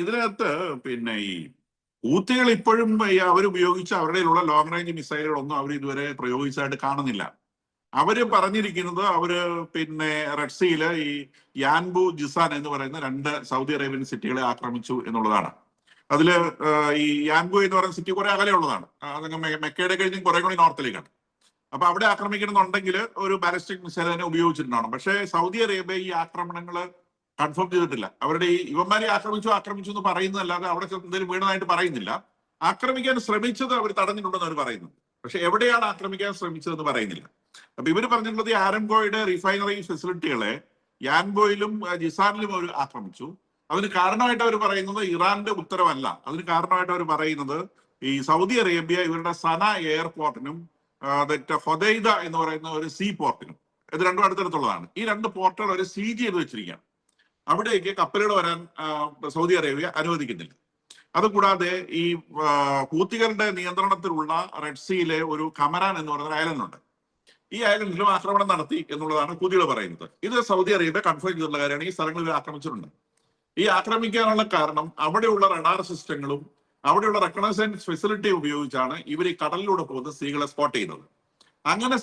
ഇതിനകത്ത് പിന്നെ ഈ ഹൂതികൾ ഇപ്പോഴും അവരുപയോഗിച്ച അവരുടെയുള്ള ലോങ് റേഞ്ച് മിസൈലുകളൊന്നും അവർ ഇതുവരെ പ്രയോഗിച്ചതായിട്ട് കാണുന്നില്ല. അവര് പറഞ്ഞിരിക്കുന്നത് അവര് പിന്നെ റെഡ് സീയില് ഈ യാൻബു ജിസാൻ എന്ന് പറയുന്ന രണ്ട് സൗദി അറേബ്യൻ സിറ്റികളെ ആക്രമിച്ചു എന്നുള്ളതാണ്. അതില് ഈ യാൻബു എന്ന് പറയുന്ന സിറ്റി കുറെ അകലെയുള്ളതാണ്. അതങ്ങ് മെക്കയുടെ കഴിഞ്ഞ് കുറെ കൂടി നോർത്തിലേക്കാണ്. അപ്പൊ അവിടെ ആക്രമിക്കണമെന്നുണ്ടെങ്കിൽ ഒരു ബാലിസ്റ്റിക് മിസൈൽ തന്നെ ഉപയോഗിച്ചിട്ടുണ്ടാണ്. പക്ഷേ സൗദി അറേബ്യ ഈ ആക്രമണങ്ങൾ കൺഫേം ചെയ്തിട്ടില്ല. അവരുടെ ഈ ഇവന്മാരെ ആക്രമിച്ചു എന്ന് പറയുന്നതല്ലാതെ അവിടെ എന്തെങ്കിലും വീണതായിട്ട് പറയുന്നില്ല. ആക്രമിക്കാൻ ശ്രമിച്ചത് അവർ തടഞ്ഞിട്ടുണ്ടെന്ന് അവർ പറയുന്നു. പക്ഷെ എവിടെയാണ് ആക്രമിക്കാൻ ശ്രമിച്ചതെന്ന് പറയുന്നില്ല. അപ്പൊ ഇവര് പറഞ്ഞിട്ടുള്ളത് ഈ ആരംഗോയുടെ റിഫൈനറി ഫെസിലിറ്റികളെ യാൻബോയിലും ജിസാനിലും അവർ ആക്രമിച്ചു. അതിന് കാരണമായിട്ട് അവർ പറയുന്നത് ഇറാന്റെ ഉത്തരവല്ല. അതിന് കാരണമായിട്ട് അവർ പറയുന്നത് ഈ സൗദി അറേബ്യ ഇവരുടെ സന എയർപോർട്ടിനും ഹൊദൈദ എന്ന് പറയുന്ന ഒരു സീ പോർട്ടിനും, ഇത് രണ്ടും അടുത്തടുത്തുള്ളതാണ്. ഈ രണ്ട് പോർട്ടുകൾ അവർ സീജ് ചെയ്ത് വെച്ചിരിക്കുകയാണ്. അവിടേക്ക് കപ്പലുകൾ വരാൻ സൗദി അറേബ്യ അനുവദിക്കുന്നില്ല. അതുകൂടാതെ ഈ ഹൂത്തികളുടെ നിയന്ത്രണത്തിലുള്ള റെഡ് സീയിലെ ഒരു കമറാൻ എന്ന് പറയുന്ന ഐലൻഡ് ഉണ്ട്. ഈ ഐലൻഡിലും ആക്രമണം നടത്തി എന്നുള്ളതാണ് ഹൂതികൾ പറയുന്നത്. ഇത് സൗദി അറേബ്യ കൺഫേം ചെയ്തിട്ടുള്ള കാര്യമാണ്. ഈ സ്ഥലങ്ങളിൽ ആക്രമിച്ചിട്ടുണ്ട്. ഈ ആക്രമിക്കാനുള്ള കാരണം അവിടെയുള്ള റഡാർ സിസ്റ്റങ്ങളും അവിടെയുള്ള റെക്കഗ്നൈസൻസ് ഫെസിലിറ്റി ഉപയോഗിച്ചാണ് ഇവർ ഈ കടലിലൂടെ പോകുന്ന സ്ത്രീകളെ സ്പോട്ട് ചെയ്യുന്നത്. അങ്ങനെ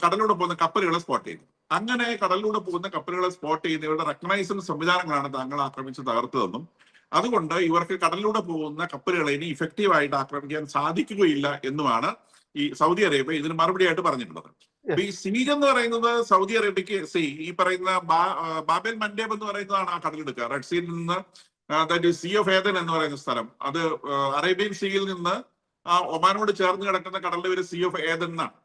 കടലിലൂടെ പോകുന്ന കപ്പലുകളെ സ്പോട്ട് ചെയ്യുന്നത്. അങ്ങനെ കടലിലൂടെ പോകുന്ന കപ്പലുകളെ സ്പോട്ട് ചെയ്യുന്ന ഇവരുടെ റെക്കഗ്നൈസൻസ് സംവിധാനങ്ങളാണ് താങ്കൾ ആക്രമിച്ച് തകർത്തതെന്നും അതുകൊണ്ട് ഇവർക്ക് കടലിലൂടെ പോകുന്ന കപ്പലുകളെ ഇനി ഇഫക്റ്റീവായിട്ട് ആക്രമിക്കാൻ സാധിക്കുകയില്ല എന്നുമാണ് ഈ സൗദി അറേബ്യ ഇതിന് മറുപടിയായിട്ട് പറഞ്ഞിട്ടുള്ളത്. ഈ സീജ് എന്ന് പറയുന്നത് സൗദി അറേബ്യക്ക് ഈ പറയുന്ന ബാബേൽ മൻഡേബ് എന്ന് പറയുന്നതാണ് ആ കടലെടുക്കുക. റെഡ് സീയിൽ നിന്ന് സീ ഓഫ് ഏദൻ എന്ന് പറയുന്ന സ്ഥലം, അത് അറേബ്യൻ സീയിൽ നിന്ന് ഒമാനോട് ചേർന്ന് കിടക്കുന്ന കടലിന്റെ പേര് സീ ഓഫ് ഏദൻ എന്നാണ്.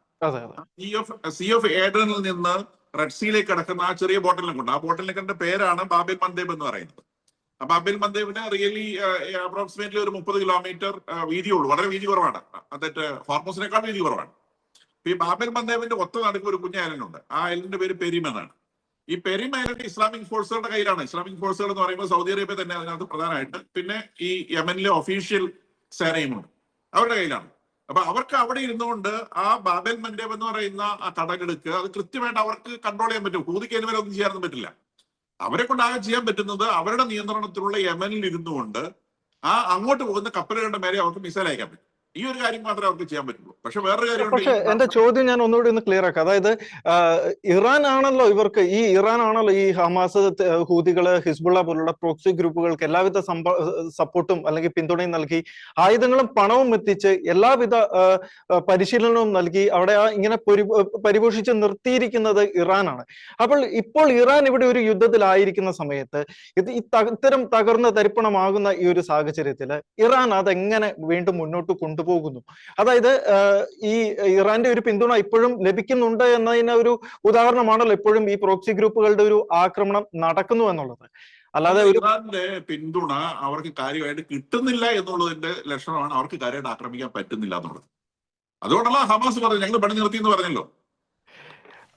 സീ ഓഫ് ഏഡനിൽ നിന്ന് റെഡ് സീയിലേക്ക് കിടക്കുന്ന ആ ചെറിയ ബോട്ടിലിനെക്കൊണ്ട്, ആ ബോട്ടിലിനെക്കിന്റെ പേരാണ് ബാബേൽ മൻഡേബ് എന്ന് പറയുന്നത്. ബാബേൽ മൻഡേബിന് റിയലി അപ്രോക്സിമേറ്റ്ലി ഒരു 30 കിലോമീറ്റർ വീതിയുള്ളൂ. വളരെ വീതി കുറവാണ്. അതായത് ഹോർമോസിനേക്കാൾ വീതി കുറവാണ്. ഈ ബാബേൽ മൻഡേബിന്റെ ഒത്ത നടുക്ക് ഒരു കുഞ്ഞ ഐലൻഡ് ഉണ്ട്. ആ ഐലൻഡിന്റെ പേര് പെരിം എന്നാണ്. ഈ പെരിം ഐലൻഡ് ഇസ്ലാമിക് ഫോഴ്സുകളുടെ കയ്യിലാണ്. ഇസ്ലാമിക് ഫോഴ്സുകൾ എന്ന് പറയുമ്പോൾ സൗദി അറേബ്യ തന്നെ അതിനകത്ത് പ്രധാനമായിട്ട്, പിന്നെ ഈ യമനിലെ ഒഫീഷ്യൽ സേനയുമുണ്ട്, അവരുടെ കയ്യിലാണ്. അപ്പൊ അവർക്ക് അവിടെ ഇരുന്നുകൊണ്ട് ആ ബാബേൽ മൻഡേബ് എന്ന് പറയുന്ന ആ കടലെടുക്കുക അത് കൃത്യമായിട്ട് അവർക്ക് കൺട്രോൾ ചെയ്യാൻ പറ്റും. ഹൂതിക്ക് അതിന് ഒന്നും ചെയ്യാനൊന്നും പറ്റില്ല. അവരെ കൊണ്ടാകെ ചെയ്യാൻ പറ്റുന്നത് അവരുടെ നിയന്ത്രണത്തിലുള്ള യമനിൽ ഇരുന്നുകൊണ്ട് ആ അങ്ങോട്ട് പോകുന്ന കപ്പലുകളുടെ മേലെ അവർക്ക് മിസൈൽ അയക്കാൻ പറ്റും. ഈ ഒരു കാര്യം മാത്രമേ അവർക്ക് ചെയ്യാൻ പറ്റുള്ളൂ. പക്ഷെ വേറൊരു കാര്യം, പക്ഷെ എന്റെ ചോദ്യം ഞാൻ ഒന്നുകൂടി ഒന്ന് ക്ലിയർ ആക്കാം. അതായത് ഇറാൻ ആണല്ലോ ഇവർക്ക്, ഈ ഇറാൻ ആണല്ലോ ഈ ഹമാസ്, ഹൂതികള്, ഹിസ്ബുള്ള പോലുള്ള പ്രോക്സി ഗ്രൂപ്പുകൾക്ക് എല്ലാവിധ സപ്പോർട്ടും അല്ലെങ്കിൽ പിന്തുണയും നൽകി ആയുധങ്ങളും പണവും എത്തിച്ച് എല്ലാവിധ പരിശീലനവും നൽകി അവിടെ ഇങ്ങനെ പരിപോഷിച്ച് നിർത്തിയിരിക്കുന്നത് ഇറാനാണ്. അപ്പോൾ ഇപ്പോൾ ഇറാൻ ഇവിടെ ഒരു യുദ്ധത്തിലായിരിക്കുന്ന സമയത്ത് ഇത്തരം തകർന്ന തരിപ്പണമാകുന്ന ഈ ഒരു സാഹചര്യത്തിൽ ഇറാൻ അതെങ്ങനെ വീണ്ടും മുന്നോട്ട് കൊണ്ടുപോകുന്നു? അതായത് ഈ ഇറാന്റെ ഒരു പിന്തുണ ഇപ്പോഴും ലഭിക്കുന്നുണ്ട് എന്നതിന് ഒരു ഉദാഹരണമാണല്ലോ ഇപ്പോഴും ഈ പ്രോക്സി ഗ്രൂപ്പുകളുടെ ഒരു ആക്രമണം നടക്കുന്നു എന്നുള്ളത്. അല്ലാതെ ഇറാന്റെ പിന്തുണ അവർക്ക് കാര്യമായിട്ട് കിട്ടുന്നില്ല എന്നുള്ളതിന്റെ ലക്ഷണമാണ് അവർക്ക് കാര്യമായിട്ട് ആക്രമിക്കാൻ പറ്റുന്നില്ല എന്നുള്ളത്. അതുകൊണ്ടല്ല ഹമാസ് പറഞ്ഞു ഞങ്ങൾ പണി നിർത്തി എന്ന് പറഞ്ഞല്ലോ.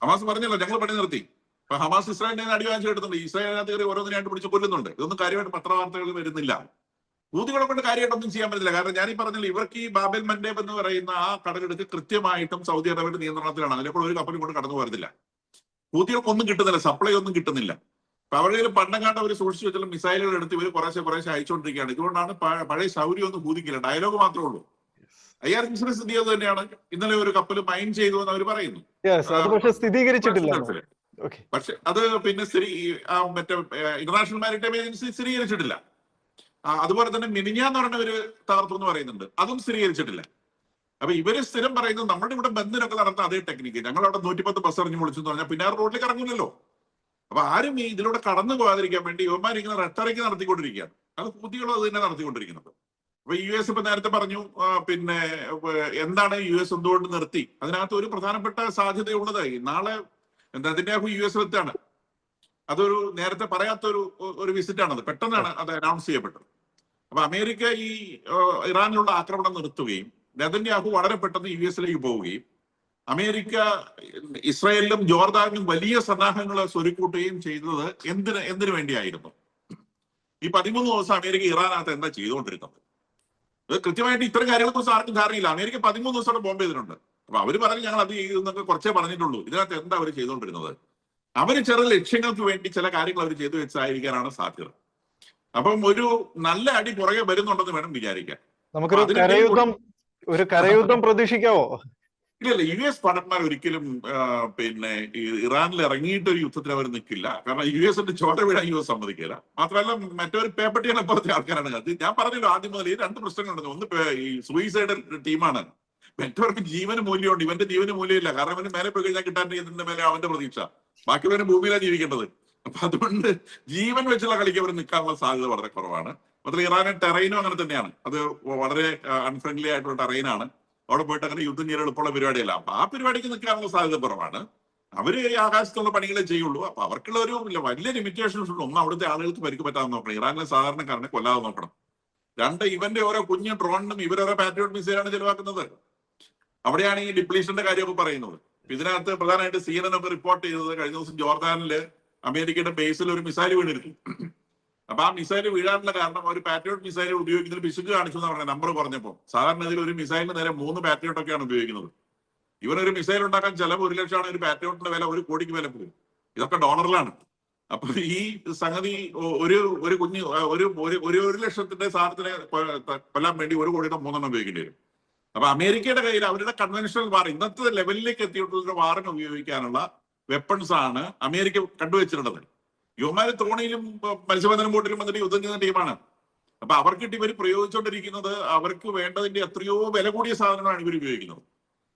ഹമാസ് പറഞ്ഞല്ലോ ഞങ്ങൾ പണി നിർത്തി. അപ്പൊ ഹമാസ് ഇസ്രായേലിനെ അടി വാങ്ങിച്ചു കിട്ടുന്നുണ്ട്. ഇസ്രായേലിനകത്ത് കയറി ഓരോന്നിനായിട്ട് പിടിച്ച് കൊല്ലുന്നുണ്ട്. ഇതൊന്നും കാര്യമായിട്ട് പത്രവാർത്തകൾ വരുന്നില്ല. ഹൂതികളെ കൊണ്ട് കാര്യമായിട്ടൊന്നും ചെയ്യാൻ പറ്റില്ല. കാരണം ഞാൻ ഈ പറഞ്ഞില്ല, ഇവർക്ക് ഈ ബാബേൽ മൻഡേബ് എന്ന് പറയുന്ന ആ കടലെടുക്ക് കൃത്യമായിട്ടും സൗദി അറേബ്യയുടെ നിയന്ത്രണത്തിലാണ്. അതിനെക്കൂടെ ഒരു കപ്പലും കൊണ്ട് കടന്നു വരുന്നില്ല. ഹൂതികൾക്കൊന്നും കിട്ടുന്നില്ല, സപ്ലൈ ഒന്നും കിട്ടുന്നില്ല. അപ്പൊ അവരുടെ പണ്ടങ്ങാണ്ട് അവർ സൂക്ഷിച്ചു വെച്ചാലും മിസൈലുകൾ എടുത്ത് ഇവർ കുറേശ്ശെ അയച്ചുകൊണ്ടിരിക്കുകയാണ്. ഇതുകൊണ്ടാണ് പഴയ ശൗര്യം ഒന്നും ഹൂതിക്കില്ല. ഡയലോഗ് മാത്രമേ ഉള്ളൂ. IR ബിസിനസ് സ്ഥിതി അത് തന്നെയാണ്. ഇന്നലെ ഒരു കപ്പൽ മൈൻ ചെയ്തു എന്ന് അവർ പറയുന്നു. സ്ഥിരീകരിച്ചിട്ടില്ല. പക്ഷെ അത് പിന്നെ മറ്റേ ഇന്റർനാഷണൽ മാരിടൈം ഏജൻസി സ്ഥിരീകരിച്ചിട്ടില്ല. അതുപോലെ തന്നെ മിനിഞ്ഞാന്ന് പറഞ്ഞ ഒരു തകർത്തു എന്ന് പറയുന്നുണ്ട്, അതും സ്ഥിരീകരിച്ചിട്ടില്ല. അപ്പൊ ഇവര് സ്ഥിരം പറയുന്നത് നമ്മുടെ ഇവിടെ ബന്ദിനൊക്കെ നടത്തുന്ന അതേ ടെക്നിക്ക്. ഞങ്ങൾ അവിടെ 110 ബസ് എറിഞ്ഞു വിളിച്ചു പറഞ്ഞാൽ പിന്നെ റോഡിലേക്ക് ഇറങ്ങില്ലല്ലോ. അപ്പൊ ആരും ഈ ഇതിലൂടെ കടന്നു പോകാതിരിക്കാൻ വേണ്ടി യുവമാർ ഇങ്ങനെ റെട്ടറിക്ക് നടത്തിക്കൊണ്ടിരിക്കുകയാണ്. അത് ഹൂതികളും അത് തന്നെ നടത്തിക്കൊണ്ടിരിക്കുന്നത്. അപ്പൊ US ഇപ്പൊ നേരത്തെ പറഞ്ഞു, പിന്നെ എന്താണ് US എന്തുകൊണ്ട് നിർത്തി? അതിനകത്ത് ഒരു പ്രധാനപ്പെട്ട സാധ്യതയുള്ളത് നാളെ നെതന്യാഹു US-ലെത്താണ്. അതൊരു നേരത്തെ പറയാത്ത ഒരു വിസിറ്റാണത്. പെട്ടെന്നാണ് അത് അനൗൺസ് ചെയ്യപ്പെട്ടത്. അപ്പൊ അമേരിക്ക ഈ ഇറാനിലുള്ള ആക്രമണം നിർത്തുകയും നെതന്യാഹു വളരെ പെട്ടെന്ന് US-ലേക്ക് പോവുകയും അമേരിക്ക ഇസ്രായേലിലും ജോർദാനിലും വലിയ സന്നാഹങ്ങൾ സ്വരുക്കൂട്ടുകയും ചെയ്തത് എന്തിനു വേണ്ടിയായിരുന്നു? ഈ 13 ദിവസം അമേരിക്ക ഇറാനകത്ത് എന്താ ചെയ്തുകൊണ്ടിരുന്നത്? അത് കൃത്യമായിട്ട് ഇത്തരം കാര്യങ്ങളെക്കുറിച്ച് ആർക്കും ധാരണയില്ല. അമേരിക്ക 13 ദിവസം ബോംബ് ചെയ്തിട്ടുണ്ട്. അപ്പൊ അവര് പറഞ്ഞു ഞങ്ങൾ അത് ചെയ്തെന്നൊക്കെ കുറച്ചേ പറഞ്ഞിട്ടുള്ളൂ. ഇതിനകത്ത് എന്താ അവർ ചെയ്തുകൊണ്ടിരുന്നത്? അവര് ചെറിയ ലക്ഷ്യങ്ങൾക്ക് വേണ്ടി ചില കാര്യങ്ങൾ അവർ ചെയ്തു വെച്ചായിരിക്കാനാണ് സാധ്യത. അപ്പം ഒരു നല്ല അടി പുറകെ വരുന്നുണ്ടെന്ന് വേണം വിചാരിക്കാൻ. നമുക്കൊരു കരയുദ്ധം പ്രതീക്ഷിക്കാവോ? ഇല്ല, US ഭടന്മാർ ഒരിക്കലും പിന്നെ ഇറാനിൽ ഇറങ്ങിയിട്ട് ഒരു യുദ്ധത്തിന് അവർ നിൽക്കില്ല. കാരണം US-ന്റെ ചോര വീഴാൻ US സമ്മതിക്കില്ല. മാത്രമല്ല മറ്റൊരു പേപ്പട്ടിയാണ് പുറത്തെ ആൾക്കാരാണ്. അത് ഞാൻ പറഞ്ഞല്ലോ ആദ്യം മുതൽ ഈ 2 പ്രശ്നങ്ങളുണ്ട്. ഒന്ന് ഈ സൂയിസൈഡൽ ടീമാണ്. മറ്റവർക്ക് ജീവന് മൂല്യമുണ്ട്, ഇവന്റെ ജീവന് മൂല്യമില്ല. കാരണം ഇവന് മേലെ പോയി കഴിഞ്ഞാൽ കിട്ടാൻ ഇതിന്റെ മേലെ അവന്റെ പ്രതീക്ഷ. ബാക്കിയുള്ളവരും ഭൂമിയിലാണ് ജീവിക്കേണ്ടത്. അപ്പൊ അതുകൊണ്ട് ജീവൻ വെച്ചുള്ള കളിക്ക് അവർ നിൽക്കാനുള്ള സാധ്യത വളരെ കുറവാണ്. മാത്രമല്ല ഇറാനിൽ ടെറൈനും അങ്ങനെ തന്നെയാണ്. അത് വളരെ അൺഫ്രണ്ട്ലി ആയിട്ടുള്ള ടെറൈനാണ്. അവിടെ പോയിട്ട് അങ്ങനെ യുദ്ധം ചെയ്യാൻ എളുപ്പമുള്ള പരിപാടിയല്ല. അപ്പൊ ആ പരിപാടിക്ക് നിൽക്കാനുള്ള സാധ്യത കുറവാണ്. അവര് ഈ ആകാശത്തുള്ള പണികളെ ചെയ്യുള്ളൂ. അപ്പൊ അവർക്കുള്ള ഒരു വലിയ ലിമിറ്റേഷൻസ് ഉണ്ട്. ഒന്ന്, അവിടുത്തെ ആളുകൾക്ക് പരിക്ക് പറ്റാതെ നോക്കണം. ഇറാനിലെ സാധാരണക്കാരനെ കൊല്ലാതെ നോക്കണം. 2, ഇവന്റെ ഓരോ കുഞ്ഞു ഡ്രോണിനും ഇവരോരോ പാട്രിയോട്ട് മിസൈലാണ് ചെലവാക്കുന്നത്. അവിടെയാണ് ഈ ഡിപ്ലീഷന്റെ കാര്യമൊക്കെ പറയുന്നത്. ഇതിനകത്ത് പ്രധാനമായിട്ട് CNN ഒക്കെ റിപ്പോർട്ട് ചെയ്തത് കഴിഞ്ഞ ദിവസം ജോർദാനില് അമേരിക്കയുടെ ബേസിൽ ഒരു മിസൈൽ വീണിരുന്നു. അപ്പൊ ആ മിസൈൽ വീഴാനുള്ള കാരണം ഒരു പാട്രിയോട്ട് മിസൈൽ ഉപയോഗിക്കുന്നതിൽ പിശുക്ക് കാണിച്ചു എന്ന് പറഞ്ഞ നമ്പർ പറഞ്ഞപ്പോൾ. സാധാരണ ഇതിൽ ഒരു മിസൈലിന് നേരെ 3 പാട്രിയോട്ട് ഒക്കെയാണ് ഉപയോഗിക്കുന്നത്. ഇവനൊരു മിസൈൽ ഉണ്ടാക്കാൻ ചെലവ് 1 ലക്ഷമാണ്, ഒരു പാട്രിയോട്ടിന്റെ വില 1 കോടിക്ക് വില പോകും. ഇതൊക്കെ ഡോളറിലാണ്. അപ്പൊ ഈ സംഗതി ഒരു കുഞ്ഞ് ഒരു ലക്ഷത്തിന്റെ സാധനത്തിനെ കൊല്ലാൻ വേണ്ടി 1 കോടിയുടെ 3 ഉപയോഗിക്കേണ്ടി വരും. അപ്പൊ അമേരിക്കയുടെ കയ്യിൽ അവരുടെ കൺവെൻഷണൽ വാർ, ഇന്നത്തെ ലെവലിലേക്ക് എത്തിയിട്ടുള്ള വാറിന് ഉപയോഗിക്കാനുള്ള വെപ്പൺസ് ആണ് അമേരിക്ക കണ്ടുവച്ചിട്ടുള്ളത്. യുവമാര് തോണിയിലും മത്സ്യബന്ധന ബോട്ടിലും വന്നിട്ട് യുദ്ധം ചെയ്യുന്ന ടീമാണ്. അപ്പൊ അവർക്കിട്ട് ഇവർ പ്രയോഗിച്ചുകൊണ്ടിരിക്കുന്നത് അവർക്ക് വേണ്ടതിന്റെ എത്രയോ വില കൂടിയ സാധനങ്ങളാണ് ഇവർ ഉപയോഗിക്കുന്നത്.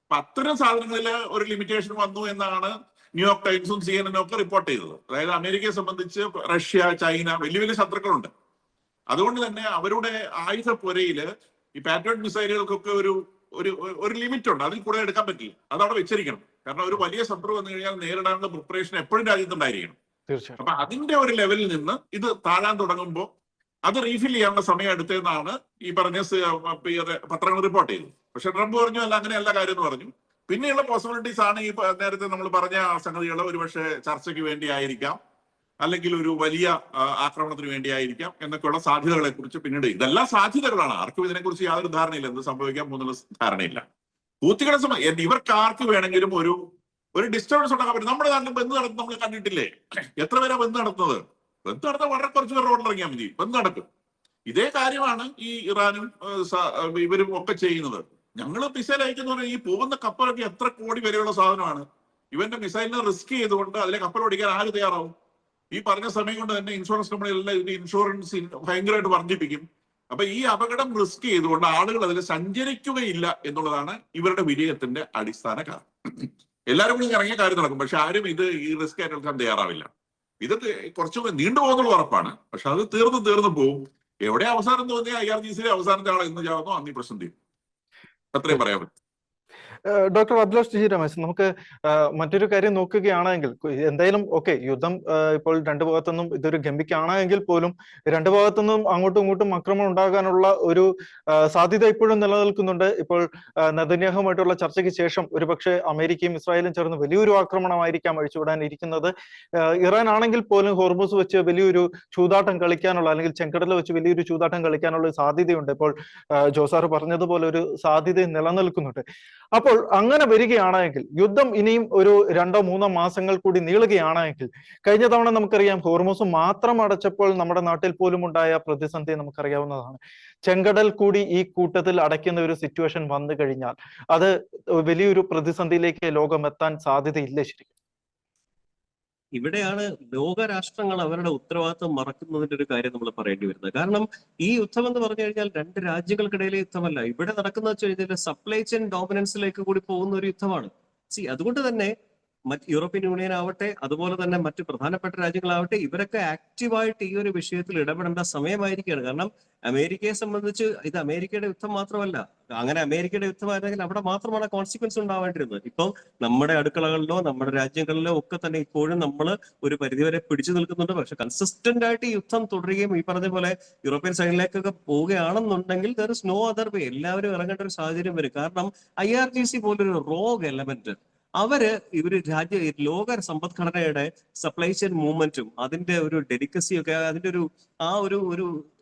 അപ്പൊ അത്തരം സാധനങ്ങളിൽ ഒരു ലിമിറ്റേഷൻ വന്നു എന്നാണ് ന്യൂയോർക്ക് ടൈംസും CNN ഒക്കെ റിപ്പോർട്ട് ചെയ്തത്. അതായത് അമേരിക്കയെ സംബന്ധിച്ച് റഷ്യ, ചൈന വലിയ വലിയ ശത്രുക്കളുണ്ട്. അതുകൊണ്ട് തന്നെ അവരുടെ ആയുധ പുരയില് ഈ പാട്രിയോട്ട് മിസൈലുകൾക്കൊക്കെ ഒരു ലിമിറ്റ് ഉണ്ട്. അതിൽ കൂടുതൽ എടുക്കാൻ പറ്റില്ല. അതവിടെ വെച്ചിരിക്കണം. കാരണം ഒരു വലിയ ശത്രു വന്നു കഴിഞ്ഞാൽ നേരിടാനുള്ള പ്രിപ്പറേഷൻ എപ്പോഴും രാജ്യത്തുണ്ടായിരിക്കണം. തീർച്ചയായും. അപ്പൊ അതിന്റെ ഒരു ലെവലിൽ നിന്ന് ഇത് താഴാൻ തുടങ്ങുമ്പോൾ അത് റീഫിൽ ചെയ്യാനുള്ള സമയം എടുത്തതെന്നാണ് ഈ പറഞ്ഞ പത്രങ്ങൾ റിപ്പോർട്ട് ചെയ്തത്. പക്ഷെ ട്രംപ് പറഞ്ഞു അല്ല, അങ്ങനെയല്ല കാര്യം എന്ന് പറഞ്ഞു. പിന്നെയുള്ള പോസിബിലിറ്റീസ് ആണ് ഈ നേരത്തെ നമ്മൾ പറഞ്ഞ സംഗതികൾ. ഒരുപക്ഷെ ചർച്ചയ്ക്ക് വേണ്ടി ആയിരിക്കാം, അല്ലെങ്കിൽ ഒരു വലിയ ആക്രമണത്തിന് വേണ്ടിയായിരിക്കാം എന്നൊക്കെയുള്ള സാധ്യതകളെ കുറിച്ച് പിന്നീട്, ഇതെല്ലാം സാധ്യതകളാണ്. ആർക്കും ഇതിനെക്കുറിച്ച് യാതൊരു ധാരണയില്ല, എന്ത് സംഭവിക്കാൻ പോകുന്നുള്ള ധാരണയില്ല. ഹൂത്തികളുടെ സമയം ഇവർക്ക് ആർക്ക് വേണമെങ്കിലും ഒരു ഡിസ്റ്റർബൻസ് ഉണ്ടാക്കാൻ പറ്റും. നമ്മുടെ നാട്ടിൽ ബന്ദ് നടത്തുന്നത് നമ്മൾ കണ്ടിട്ടില്ലേ? എത്ര പേരാ ബന്ദ് നടത്തുന്നത്? ബന്ദ് നടത്താൻ വളരെ കുറച്ച് പേർ റോഡിലിറങ്ങിയാൽ മതി, ബന്ദ് നടക്കും. ഇതേ കാര്യമാണ് ഈ ഇറാനും ഇവരും ഒക്കെ ചെയ്യുന്നത്. ഞങ്ങൾ മിസൈൽ അയക്കുന്ന പറഞ്ഞാൽ ഈ പോകുന്ന കപ്പലൊക്കെ എത്ര കോടി വിലയുള്ള സാധനമാണ്. ഇവന്റെ മിസൈലിനെ റിസ്ക് ചെയ്തുകൊണ്ട് അതിലെ കപ്പൽ ഓടിക്കാൻ ആര് തയ്യാറാവും? ഈ പറഞ്ഞ സമയം കൊണ്ട് തന്നെ ഇൻഷുറൻസ് കമ്പനികളെല്ലാം ഇതിന്റെ ഇൻഷുറൻസ് ഭയങ്കരമായിട്ട് വർദ്ധിപ്പിക്കും. അപ്പൊ ഈ അപകടം റിസ്ക് ചെയ്തുകൊണ്ട് ആളുകൾ അതിൽ സഞ്ചരിക്കുകയില്ല എന്നുള്ളതാണ് ഇവരുടെ വിജയത്തിന്റെ അടിസ്ഥാന കാരണം. എല്ലാവരും കൂടി ഇറങ്ങിയ കാര്യം നടക്കും, പക്ഷെ ആരും ഈ റിസ്ക് ഏറ്റെടുക്കാൻ തയ്യാറാവില്ല. ഇത് കുറച്ചുകൂടി നീണ്ടുപോകുന്നുള്ള ഉറപ്പാണ്. പക്ഷെ അത് തീർന്നു പോകും. എവിടെ അവസാനം തോന്നിയ IRGC അവസാനത്തെ ആളെ എന്ന് ചാവുന്നോ അന്ന് ഈ പ്രശ്നം തീരും. അത്രയും പറയാൻ പറ്റും. Doctor Abhilash T. രമേശ്, നമുക്ക് മറ്റൊരു കാര്യം നോക്കുകയാണെങ്കിൽ എന്തായാലും യുദ്ധം ഇപ്പോൾ രണ്ടു ഭാഗത്തുനിന്നും ഇതൊരു ഗംഭീരമാണെങ്കിൽ പോലും രണ്ടു ഭാഗത്തുനിന്നും അങ്ങോട്ടും ഇങ്ങോട്ടും ആക്രമണം ഉണ്ടാകാനുള്ള ഒരു സാധ്യത ഇപ്പോഴും നിലനിൽക്കുന്നുണ്ട്. ഇപ്പോൾ നെതന്യാഹുമായിട്ടുള്ള ചർച്ചയ്ക്ക് ശേഷം ഒരുപക്ഷെ അമേരിക്കയും ഇസ്രായേലും ചേർന്ന് വലിയൊരു ആക്രമണമായിരിക്കാം അഴിച്ചുവിടാനിരിക്കുന്നത്. ഇറാൻ ആണെങ്കിൽ പോലും ഹോർമുസ് വെച്ച് വലിയൊരു ചൂതാട്ടം കളിക്കാനുള്ള, അല്ലെങ്കിൽ ചെങ്കടൽ വെച്ച് വലിയൊരു ചൂതാട്ടം കളിക്കാനുള്ള സാധ്യതയുണ്ട്. ഇപ്പോൾ ജോസാർ പറഞ്ഞതുപോലെ ഒരു സാധ്യത നിലനിൽക്കുന്നുണ്ട്. അപ്പോൾ അങ്ങനെ വരികയാണെങ്കിൽ, യുദ്ധം ഇനിയും ഒരു 2-3 മാസങ്ങൾ കൂടി നീളുകയാണെങ്കിൽ, കഴിഞ്ഞ തവണ നമുക്കറിയാം ഹോർമുസ് മാത്രം അടച്ചപ്പോൾ നമ്മുടെ നാട്ടിൽ പോലും ഉണ്ടായ പ്രതിസന്ധി നമുക്കറിയാവുന്നതാണ്. ചെങ്കടൽ കൂടി ഈ കൂട്ടത്തിൽ അടയ്ക്കുന്ന ഒരു സിറ്റുവേഷൻ വന്നു കഴിഞ്ഞാൽ അത് വലിയൊരു പ്രതിസന്ധിയിലേക്ക് ലോകം എത്താൻ സാധ്യതയില്ല. ശരിക്കും ഇവിടെയാണ് ലോകരാഷ്ട്രങ്ങൾ അവരുടെ ഉത്തരവാദിത്വം മറക്കുന്നതിന്റെ ഒരു കാര്യം നമ്മൾ പറയേണ്ടി വരുന്നത്. കാരണം ഈ യുദ്ധം എന്ന് പറഞ്ഞു കഴിഞ്ഞാൽ 2 രാജ്യങ്ങൾക്കിടയിലെ യുദ്ധമല്ല. ഇവിടെ നടക്കുന്ന വെച്ച് കഴിഞ്ഞാൽ സപ്ലൈ ചെയിൻ ഡോമിനൻസിലേക്ക് കൂടി പോകുന്ന ഒരു യുദ്ധമാണ്. അതുകൊണ്ട് തന്നെ യൂറോപ്യൻ യൂണിയൻ ആവട്ടെ, അതുപോലെ തന്നെ മറ്റ് പ്രധാനപ്പെട്ട രാജ്യങ്ങളാവട്ടെ, ഇവരൊക്കെ ആക്റ്റീവായിട്ട് ഈ ഒരു വിഷയത്തിൽ ഇടപെടേണ്ട സമയമായിരിക്കുകയാണ്. കാരണം അമേരിക്കയെ സംബന്ധിച്ച് ഇത് അമേരിക്കയുടെ യുദ്ധം മാത്രമല്ല. അങ്ങനെ അമേരിക്കയുടെ യുദ്ധമായിരുന്നെങ്കിൽ അവിടെ മാത്രമാണ് കോൺസിക്വൻസ് ഉണ്ടാവേണ്ടിയിരുന്നത്. ഇപ്പം നമ്മുടെ അടുക്കളകളിലോ നമ്മുടെ രാജ്യങ്ങളിലോ ഒക്കെ തന്നെ ഇപ്പോഴും നമ്മൾ ഒരു പരിധിവരെ പിടിച്ചു നിൽക്കുന്നുണ്ട്. പക്ഷെ കൺസിസ്റ്റന്റ് ആയിട്ട് ഈ യുദ്ധം തുടരുകയും ഈ പറഞ്ഞ പോലെ യൂറോപ്യൻ സൈഡിലേക്കൊക്കെ പോവുകയാണെന്നുണ്ടെങ്കിൽ there is no other way. എല്ലാവരും ഇറങ്ങേണ്ട ഒരു സാഹചര്യം വരും. കാരണം IRGC പോലൊരു റോഗ് എലമെന്റ് അവര് ലോക സമ്പദ്ഘടനയുടെ സപ്ലൈ ചെയിൻ മൂവ്മെന്റും അതിന്റെ ഒരു ഡെലിക്കസിയും ഒക്കെ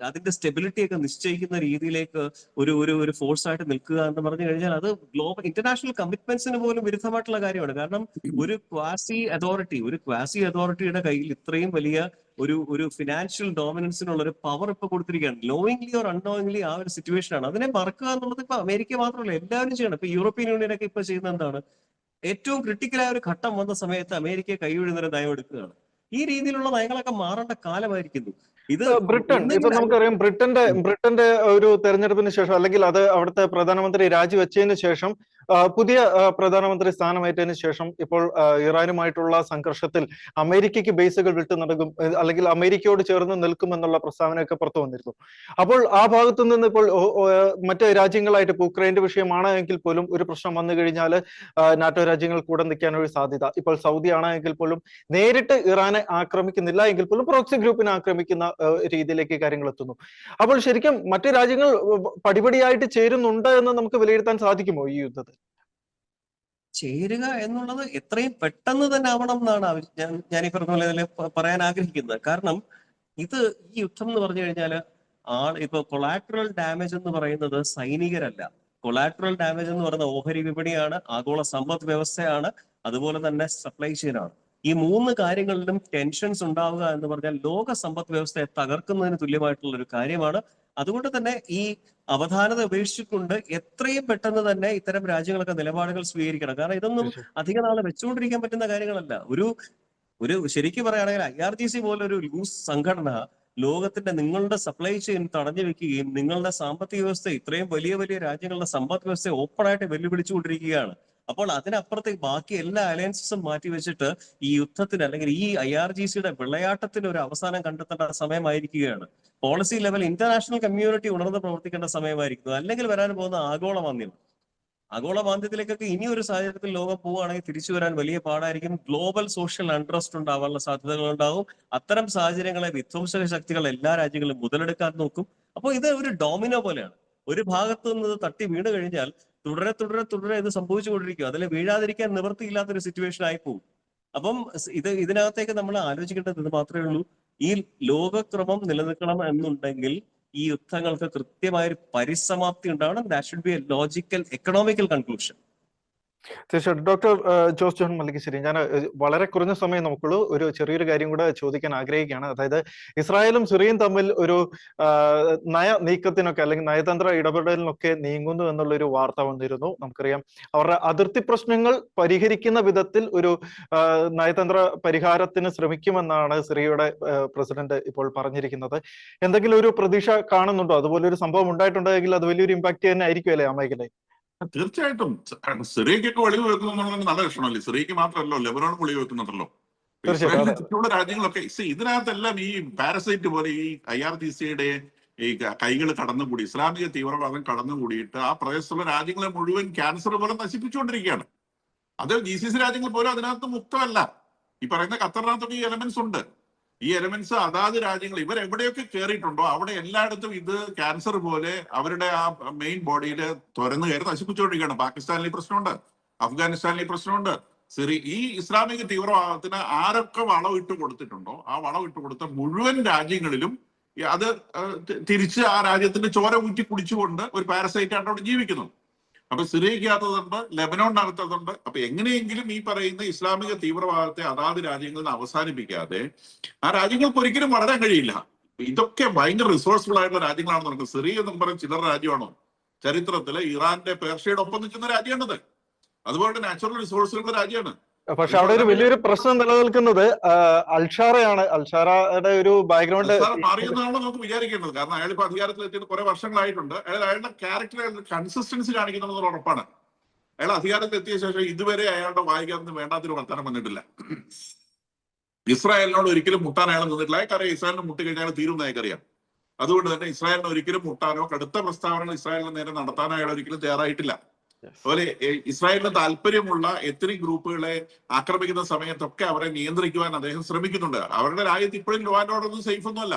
അതിന്റെ സ്റ്റെബിലിറ്റി ഒക്കെ നിശ്ചയിക്കുന്ന രീതിയിലേക്ക് ഒരു ഫോഴ്സ് ആയിട്ട് നിൽക്കുക എന്ന് പറഞ്ഞു കഴിഞ്ഞാൽ അത് ഗ്ലോബൽ ഇന്റർനാഷണൽ കമ്മിറ്റ്മെന്റ്സിന് പോലും വിരുദ്ധമായിട്ടുള്ള കാര്യമാണ്. കാരണം ഒരു ക്വാസി അതോറിറ്റിയുടെ കയ്യിൽ ഇത്രയും വലിയ ഒരു ഫിനാൻഷ്യൽ ഡോമിനൻസിനുള്ള ഒരു പവർ ഇപ്പൊ കൊടുത്തിരിക്കുകയാണ്. നോയിങ്ലി ഓർ അൺനോയിങ്ലി ആ ഒരു സിറ്റുവേഷൻ ആണ്. അതിനെ മറക്കുക എന്നുള്ളത് ഇപ്പൊ അമേരിക്ക മാത്രമല്ല, എല്ലാവരും ചെയ്യണം. ഇപ്പൊ യൂറോപ്യൻ യൂണിയനൊക്കെ ഇപ്പൊ ചെയ്യുന്ന എന്താണ്? ഏറ്റവും ക്രിട്ടിക്കലായ ഒരു ഘട്ടം വന്ന സമയത്ത് അമേരിക്കയെ കൈയൊഴിയുന്നൊരു നയം എടുക്കുകയാണ്. ഈ രീതിയിലുള്ള നയങ്ങളൊക്കെ മാറേണ്ട കാലമായിരിക്കുന്നു. ഇത് ബ്രിട്ടൻ, ഇപ്പൊ നമുക്കറിയാം ബ്രിട്ടന്റെ ഒരു തെരഞ്ഞെടുപ്പിന് ശേഷം, അല്ലെങ്കിൽ അത് അവിടുത്തെ പ്രധാനമന്ത്രി രാജിവെച്ചതിന് ശേഷം, പുതിയ പ്രധാനമന്ത്രി സ്ഥാനമേറ്റതിന് ശേഷം ഇപ്പോൾ ഇറാനുമായിട്ടുള്ള സംഘർഷത്തിൽ അമേരിക്കയ്ക്ക് ബേസുകൾ വിട്ടു നൽകും, അല്ലെങ്കിൽ അമേരിക്കയോട് ചേർന്ന് നിൽക്കുമെന്നുള്ള പ്രസ്താവനയൊക്കെ പുറത്തു വന്നിരുന്നു. അപ്പോൾ ആ ഭാഗത്തു നിന്ന് ഇപ്പോൾ മറ്റ് രാജ്യങ്ങളായിട്ട്, ഇപ്പോൾ ഉക്രൈന്റെ വിഷയമാണ് എങ്കിൽ പോലും ഒരു പ്രശ്നം വന്നു കഴിഞ്ഞാൽ നാറ്റോ രാജ്യങ്ങൾ കൂടെ നിൽക്കാനൊരു സാധ്യത. ഇപ്പോൾ സൗദി ആണെങ്കിൽ പോലും നേരിട്ട് ഇറാനെ ആക്രമിക്കുന്നില്ല എങ്കിൽ പോലും പ്രോക്സി ഗ്രൂപ്പിനെ ആക്രമിക്കുന്ന രീതിയിലേക്ക് കാര്യങ്ങൾ എത്തുന്നു. അപ്പോൾ ശരിക്കും മറ്റു രാജ്യങ്ങൾ പടിപടിയായിട്ട് ചേരുന്നുണ്ട് എന്ന് നമുക്ക് വിലയിരുത്താൻ സാധിക്കുമോ ഈ യുദ്ധത്തിൽ? ചേരുക എന്നുള്ളത് എത്രയും പെട്ടെന്ന് തന്നെ ആവണം എന്നാണ് ഞാൻ ഈ പറഞ്ഞ പോലെ പറയാൻ ആഗ്രഹിക്കുന്നത്. കാരണം ഈ യുദ്ധം എന്ന് പറഞ്ഞു കഴിഞ്ഞാൽ ഇപ്പൊ കൊളാറ്ററൽ ഡാമേജ് എന്ന് പറയുന്നത് സൈനികരല്ല, കൊളാട്രൽ ഡാമേജ് എന്ന് പറയുന്ന ഓഹരി വിപണിയാണ്, ആഗോള സമ്പദ് വ്യവസ്ഥയാണ്, അതുപോലെ തന്നെ സപ്ലൈ ചെയിൻ ആണ്. ഈ 3 കാര്യങ്ങളിലും ടെൻഷൻസ് ഉണ്ടാവുക എന്ന് പറഞ്ഞാൽ ലോക സമ്പദ് വ്യവസ്ഥയെ തകർക്കുന്നതിന് തുല്യമായിട്ടുള്ള ഒരു കാര്യമാണ്. അതുകൊണ്ട് തന്നെ ഈ അവധാനത ഉപേക്ഷിച്ചുകൊണ്ട് എത്രയും പെട്ടെന്ന് തന്നെ ഇത്തരം രാജ്യങ്ങളൊക്കെ നിലപാടുകൾ സ്വീകരിക്കണം. കാരണം ഇതൊന്നും അധിക നാളെ വെച്ചുകൊണ്ടിരിക്കാൻ പറ്റുന്ന കാര്യങ്ങളല്ല. ഒരു ശരിക്കും പറയുകയാണെങ്കിൽ IRGC പോലൊരു ലൂസ് സംഘടന ലോകത്തിന്റെ നിങ്ങളുടെ സപ്ലൈ ചെയിൻ തടഞ്ഞു വെക്കുകയും നിങ്ങളുടെ സാമ്പത്തിക വ്യവസ്ഥ ഇത്രയും വലിയ വലിയ രാജ്യങ്ങളുടെ സമ്പദ് വ്യവസ്ഥയെ ഓപ്പൺ ആയിട്ട് വെല്ലുവിളിച്ചുകൊണ്ടിരിക്കുകയാണ്. അപ്പോൾ അതിനപ്പുറത്തേക്ക് ബാക്കി എല്ലാ അലയൻസസും മാറ്റിവെച്ചിട്ട് ഈ യുദ്ധത്തിന് അല്ലെങ്കിൽ ഈ IRGCയുടെ വിളയാട്ടത്തിന് ഒരു അവസാനം കണ്ടെത്തേണ്ട സമയമായിരിക്കുകയാണ്. പോളിസി ലെവൽ ഇന്റർനാഷണൽ കമ്മ്യൂണിറ്റി ഉണർന്ന് പ്രവർത്തിക്കേണ്ട സമയമായിരിക്കുന്നത്. അല്ലെങ്കിൽ വരാൻ പോകുന്ന ആഗോള മാന്ദ്യത്തിലേക്കൊക്കെ ഇനി ഒരു സാഹചര്യത്തിൽ ലോകം പോവുകയാണെങ്കിൽ തിരിച്ചു വരാൻ വലിയ പാടായിരിക്കും. ഗ്ലോബൽ സോഷ്യൽ അൺട്രസ്റ്റ് ഉണ്ടാവാനുള്ള സാധ്യതകൾ ഉണ്ടാവും. അത്തരം സാഹചര്യങ്ങളെ വിധ്വംസക ശക്തികൾ എല്ലാ രാജ്യങ്ങളും മുതലെടുക്കാൻ നോക്കും. അപ്പോൾ ഇത് ഒരു ഡോമിനോ പോലെയാണ്. ഒരു ഭാഗത്ത് നിന്ന് തട്ടി വീണ് കഴിഞ്ഞാൽ തുടരെ ഇത് സംഭവിച്ചുകൊണ്ടിരിക്കും. അതിൽ വീഴാതിരിക്കാൻ നിവൃത്തിയില്ലാത്തൊരു സിറ്റുവേഷൻ ആയി പോകും. അപ്പം ഇതിനകത്തേക്ക് നമ്മൾ ആലോചിക്കേണ്ടത് ഇത് മാത്രമേ ഉള്ളൂ. ഈ ലോകക്രമം നിലനിൽക്കണം എന്നുണ്ടെങ്കിൽ ഈ യുദ്ധങ്ങൾക്ക് കൃത്യമായ ഒരു പരിസമാപ്തി ഉണ്ടാവണം. That should be A logical economical conclusion. തീർച്ചയായിട്ടും. ഡോക്ടർ ജോസ് ജോൺ മല്ലികശ്ശേരി, ഞാൻ വളരെ കുറഞ്ഞ സമയം നമുക്കുള്ളൂ, ഒരു ചെറിയൊരു കാര്യം കൂടെ ചോദിക്കാൻ ആഗ്രഹിക്കുകയാണ്. അതായത് ഇസ്രായേലും സിറിയയും തമ്മിൽ ഒരു നയ നീക്കത്തിനൊക്കെ അല്ലെങ്കിൽ നയതന്ത്ര ഇടപെടലിനൊക്കെ നീങ്ങുന്നു എന്നുള്ളൊരു വാർത്ത വന്നിരുന്നു. നമുക്കറിയാം അവരുടെ അതിർത്തി പ്രശ്നങ്ങൾ പരിഹരിക്കുന്ന വിധത്തിൽ ഒരു നയതന്ത്ര പരിഹാരത്തിന് ശ്രമിക്കുമെന്നാണ് സിറിയയുടെ പ്രസിഡന്റ് ഇപ്പോൾ പറഞ്ഞിരിക്കുന്നത്. എന്തെങ്കിലും ഒരു പ്രതീക്ഷ കാണുന്നുണ്ടോ? അതുപോലെ ഒരു സംഭവം ഉണ്ടായിട്ടുണ്ടെങ്കിൽ അത് വലിയൊരു ഇമ്പാക്ട് തന്നെ ആയിരിക്കുമല്ലേ ആ മേഖലയിൽ? തീർച്ചയായിട്ടും. സിറിയക്കൊക്കെ വെളിവ് വെക്കുന്നുള്ളത് നല്ല ലക്ഷണമല്ലേ? സിറിയക്ക് മാത്രമല്ലോ, ലെബനോൺ വെളിവ് വെക്കുന്നുണ്ടല്ലോ. ഇസ്രായേലിന് ചുറ്റുമുള്ള രാജ്യങ്ങളൊക്കെ ഇതിനകത്തെല്ലാം ഈ പാരസൈറ്റ് പോലെ ഈ IRGCയുടെ ഈ കൈകൾ കടന്നുകൂടി, ഇസ്ലാമിക തീവ്രവാദം കടന്നുകൂടിയിട്ട് ആ പ്രദേശത്തുള്ള രാജ്യങ്ങളെ മുഴുവൻ ക്യാൻസർ പോലെ നശിപ്പിച്ചുകൊണ്ടിരിക്കുകയാണ്. അത് GCC രാജ്യങ്ങൾ പോലും അതിനകത്ത് മുക്തമല്ല. ഈ പറയുന്ന ഖത്തറിനകത്തൊക്കെ ഈ എലമെന്റ്സ് ഉണ്ട്. ഈ എലമെന്റ്സ് അതാത് രാജ്യങ്ങൾ ഇവർ എവിടെയൊക്കെ കയറിയിട്ടുണ്ടോ അവിടെ എല്ലായിടത്തും ഇത് ക്യാൻസർ പോലെ അവരുടെ ആ മെയിൻ ബോഡിയിൽ തുരന്നു കയറി നശിപ്പിച്ചുകൊണ്ടിരിക്കുകയാണ്. പാകിസ്ഥാനിൽ ഈ പ്രശ്നമുണ്ട്, അഫ്ഗാനിസ്ഥാനിൽ ഈ പ്രശ്നമുണ്ട്. ഈ ഇസ്ലാമിക തീവ്രവാദത്തിന് ആരൊക്കെ വളമിട്ട് കൊടുത്തിട്ടുണ്ടോ ആ വളമിട്ട് കൊടുത്ത മുഴുവൻ രാജ്യങ്ങളിലും അത് തിരിച്ച് ആ രാജ്യത്തിന്റെ ചോര ഊറ്റി കുടിച്ചുകൊണ്ട് ഒരു പാരസൈറ്റ് ആയിട്ട് അവിടെ ജീവിക്കുന്നു. അപ്പൊ സിറിയക്കകത്തതുണ്ട്, ലെബനോണിനകത്തതുണ്ട്. അപ്പൊ എങ്ങനെയെങ്കിലും ഈ പറയുന്ന ഇസ്ലാമിക തീവ്രവാദത്തെ അതാത് രാജ്യങ്ങളിൽ അവസാനിപ്പിക്കാതെ ആ രാജ്യങ്ങൾക്ക് ഒരിക്കലും വളരാൻ കഴിയില്ല. ഇതൊക്കെ ഭയങ്കര റിസോഴ്സ്ഫുൾ ആയിട്ടുള്ള രാജ്യങ്ങളാണെന്ന് നമുക്ക്. സിറിയ എന്ന് പറയുന്ന ചില്ലറ രാജ്യമാണോ? ചരിത്രത്തില് ഇറാന്റെ പേർഷ്യയുടെ ഒപ്പം നിൽക്കുന്ന രാജ്യമാണത്. അതുപോലെ നാച്ചുറൽ റിസോഴ്സുകളുടെ രാജ്യമാണ്. പക്ഷെ അവിടെ ഒരു വലിയൊരു പ്രശ്നം നിലനിൽക്കുന്നത് അൽഷാറയാണ്. അൽഷാറയുടെ ഒരു ബാക്ക്ഗ്രൗണ്ട് മാറിയെന്നാണല്ലോ നമുക്ക് വിചാരിക്കേണ്ടത്. കാരണം അയാൾ ഇപ്പൊ അധികാരത്തിലെത്തിയിട്ട് കുറെ വർഷങ്ങളായിട്ടുണ്ട്. അയാളുടെ ക്യാരക്ടർ കൺസിസ്റ്റൻസി കാണിക്കുന്നുണ്ടെന്നുള്ള ഉറപ്പാണ്. അയാൾ അധികാരത്തിലെത്തിയ ശേഷം ഇതുവരെ അയാളുടെ വായിക്കാതൊന്നും വേണ്ടാത്തൊരു വർത്തമാനം വന്നിട്ടില്ല. ഇസ്രായേലിനോട് ഒരിക്കലും മുട്ടാൻ അയാൾ നിന്നിട്ടില്ല. അയാൾക്കറിയാം ഇസ്രായേലിന് മുട്ടിക്കഴിഞ്ഞാൽ തീരുന്ന അയാൾക്കറിയാം. അതുകൊണ്ട് തന്നെ ഇസ്രായേലിന് ഒരിക്കലും മുട്ടാനോ കടുത്ത പ്രസ്താവനകൾ ഇസ്രായേലിന് നേരെ നടത്താനോ അയാൾ ഒരിക്കലും തയ്യാറായിട്ടില്ല. അതുപോലെ ഇസ്രായേലിന് താല്പര്യമുള്ള എത്നിക് ഗ്രൂപ്പുകളെ ആക്രമിക്കുന്ന സമയത്തൊക്കെ അവരെ നിയന്ത്രിക്കുവാൻ അദ്ദേഹം ശ്രമിക്കുന്നുണ്ട്. അവരുടെ രാജ്യത്ത് ഇപ്പോഴും ലോ ആൻഡ് ഓർഡർ ഒന്നും സേഫ് ഒന്നുമല്ല.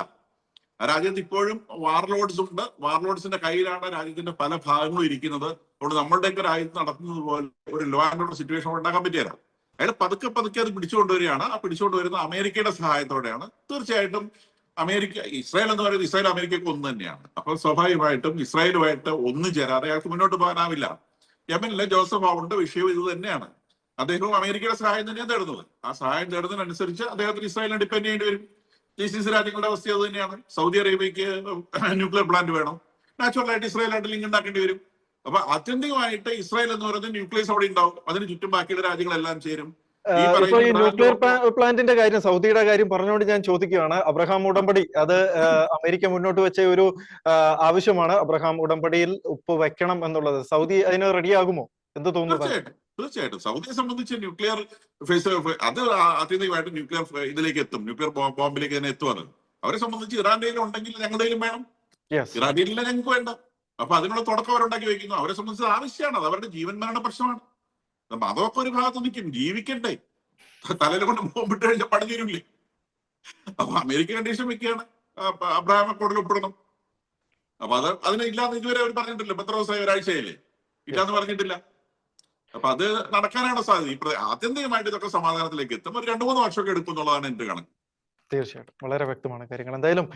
ആ രാജ്യത്ത് ഇപ്പോഴും വാർലോഡ്സ് ഉണ്ട്. വാർലോഡ്സിന്റെ കയ്യിലാണ് രാജ്യത്തിന്റെ പല ഭാഗങ്ങളും ഇരിക്കുന്നത്. അതുകൊണ്ട് നമ്മളുടെയൊക്കെ രാജ്യത്ത് നടത്തുന്നത് പോലെ ഒരു ലോ ആൻഡ് ഓർഡർ സിറ്റുവേഷൻ ഉണ്ടാക്കാൻ പറ്റിയല്ല. അയാൾ പതുക്കെ അത് പിടിച്ചുകൊണ്ടുവരികയാണ്. ആ പിടിച്ചുകൊണ്ടുവരുന്ന അമേരിക്കയുടെ സഹായത്തോടെയാണ്. തീർച്ചയായിട്ടും ഇസ്രായേൽ എന്ന് പറയുന്നത് ഇസ്രായേൽ അമേരിക്കയ്ക്ക് ഒന്ന് തന്നെയാണ്. അപ്പോൾ സ്വാഭാവികമായിട്ടും ഇസ്രായേലുമായിട്ട് ഒന്നു ചേരാതെ അയാൾക്ക് മുന്നോട്ട് പോകാനാവില്ല. യമനിലെ ജോസഫ് ആവുണ്ട് വിഷയവും ഇത് തന്നെയാണ്. അദ്ദേഹവും അമേരിക്കയുടെ സഹായം തന്നെയാണ് തേടുന്നത്. ആ സഹായം തേടുന്നതിനനുസരിച്ച് അദ്ദേഹത്തിന് ഇസ്രായേലിനെ ഡിപ്പെൻഡ് ചെയ്യേണ്ടി വരും. GCC രാജ്യങ്ങളുടെ അവസ്ഥ അത് തന്നെയാണ്. സൗദി അറേബ്യക്ക് ന്യൂക്ലിയർ പ്ലാന്റ് വേണം. നാച്ചുറലായിട്ട് ഇസ്രായേലായിട്ട് ലിങ്ക് ഉണ്ടാക്കേണ്ടി വരും. അപ്പൊ ആത്യന്തികമായിട്ട് ഇസ്രായേൽ എന്ന് പറയുന്നത് ന്യൂക്ലിയസ് അവിടെ ഉണ്ടാവും. അതിന് ചുറ്റും ബാക്കിയുള്ള രാജ്യങ്ങളെല്ലാം ചേരും. ഇപ്പൊ ഈ ന്യൂക്ലിയർ പ്ലാന്റിന്റെ കാര്യം, സൗദിയുടെ കാര്യം പറഞ്ഞുകൊണ്ട് ഞാൻ ചോദിക്കുകയാണ്. അബ്രഹാം ഉടമ്പടി അത് അമേരിക്ക മുന്നോട്ട് വെച്ച ഒരു ആവശ്യമാണ്. അബ്രഹാം ഉടമ്പടിയിൽ ഒപ്പ് വെക്കണം എന്നുള്ളത്. സൗദി അതിന് റെഡിയാകുമോ? എന്ത് തോന്നുന്നു? തീർച്ചയായിട്ടും സൗദിയെ സംബന്ധിച്ച് ന്യൂക്ലിയർ ഫേസ് അത് ആത്യന്തികമായിട്ട് ന്യൂക്ലിയർ ഇതിലേക്ക് എത്തും. ന്യൂക്ലിയർ ബോംബിലേക്ക് തന്നെ എത്തുവാണ്. അവരെ സംബന്ധിച്ച് ഇറാന്റെ ഉണ്ടെങ്കിൽ ഞങ്ങളുടെയിലും വേണം. ഇറാന്റെ ഞങ്ങൾക്ക് വേണ്ട. അപ്പൊ അതിനുള്ള തുടക്കം അവരുണ്ടാക്കി വെക്കുന്നു. അവരെ സംബന്ധിച്ച് ആവശ്യമാണ്. അത് അവരുടെ ജീവൻ മരണ പ്രശ്നമാണ്. അതൊക്കെ ഒരു ഭാഗത്ത് നിൽക്കും. ജീവിക്കണ്ടേ? തലയിൽ കൊണ്ട് ബോംബിട്ട് കഴിഞ്ഞാൽ പണി തീരൂല്ലേ? അപ്പൊ അമേരിക്ക കണ്ടീഷൻ വെക്കുകയാണ് അബ്രഹാം അക്കോർഡിൽ ഒപ്പിടണം. അപ്പൊ അതിന് ഇല്ലാന്ന് ഇതുവരെ അവർ പറഞ്ഞിട്ടില്ല. എത്ര ദിവസമായി? ഒരാഴ്ചയല്ലേ? ഇല്ലാന്ന് പറഞ്ഞിട്ടില്ല. അപ്പൊ അത് നടക്കാനാണ് സാധ്യത. ആത്യന്തികമായിട്ട് ഇതൊക്കെ സമാധാനത്തിലേക്ക് എത്തും. ഒരു 2-3 വർഷമൊക്കെ എടുക്കും എന്നുള്ളതാണ് എന്റെ കണക്ക്. തീർച്ചയായിട്ടും വളരെ വ്യക്തമാണ് കാര്യങ്ങൾ. എന്തായാലും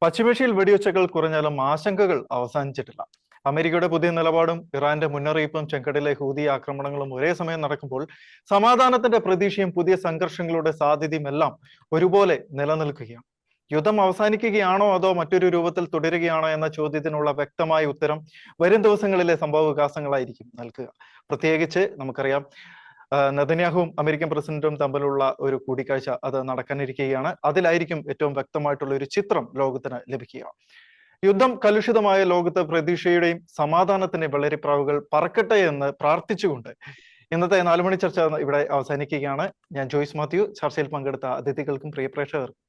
പശ്ചിമേഷ്യയിൽ വെടിവെച്ചകൾ കുറഞ്ഞാലും ആശങ്കകൾ അവസാനിച്ചിട്ടില്ല. അമേരിക്കയുടെ പുതിയ നിലപാടും ഇറാന്റെ മുന്നറിയിപ്പും ചെങ്കടലിലെ ഹൂതി ആക്രമണങ്ങളും ഒരേ സമയം നടക്കുമ്പോൾ സമാധാനത്തിന്റെ പ്രതീക്ഷയും പുതിയ സംഘർഷങ്ങളുടെ സാധ്യതയും എല്ലാം ഒരുപോലെ നിലനിൽക്കുകയാണ്. യുദ്ധം അവസാനിക്കുകയാണോ അതോ മറ്റൊരു രൂപത്തിൽ തുടരുകയാണോ എന്ന ചോദ്യത്തിനുള്ള വ്യക്തമായ ഉത്തരം വരും ദിവസങ്ങളിലെ സംഭവ വികാസങ്ങളായിരിക്കും നൽകുക. പ്രത്യേകിച്ച് നമുക്കറിയാം നെതന്യാഹുവും അമേരിക്കൻ പ്രസിഡന്റും തമ്മിലുള്ള ഒരു കൂടിക്കാഴ്ച അത് നടക്കാനിരിക്കുകയാണ്. അതിലായിരിക്കും ഏറ്റവും വ്യക്തമായിട്ടുള്ള ഒരു ചിത്രം ലോകത്തിന് ലഭിക്കുക. യുദ്ധം കലുഷിതമായ ലോകത്ത് പ്രതീക്ഷയുടെയും സമാധാനത്തിന്റെയും വെള്ളരിപ്രാവുകൾ പറക്കട്ടെ എന്ന് പ്രാർത്ഥിച്ചുകൊണ്ട് ഇന്നത്തെ 4 മണി ചർച്ച ഇവിടെ അവസാനിക്കുകയാണ്. ഞാൻ ജോയ്സ് മാത്യു. ചർച്ചയിൽ പങ്കെടുത്ത അതിഥികൾക്കും പ്രിയ പ്രേക്ഷകർക്കും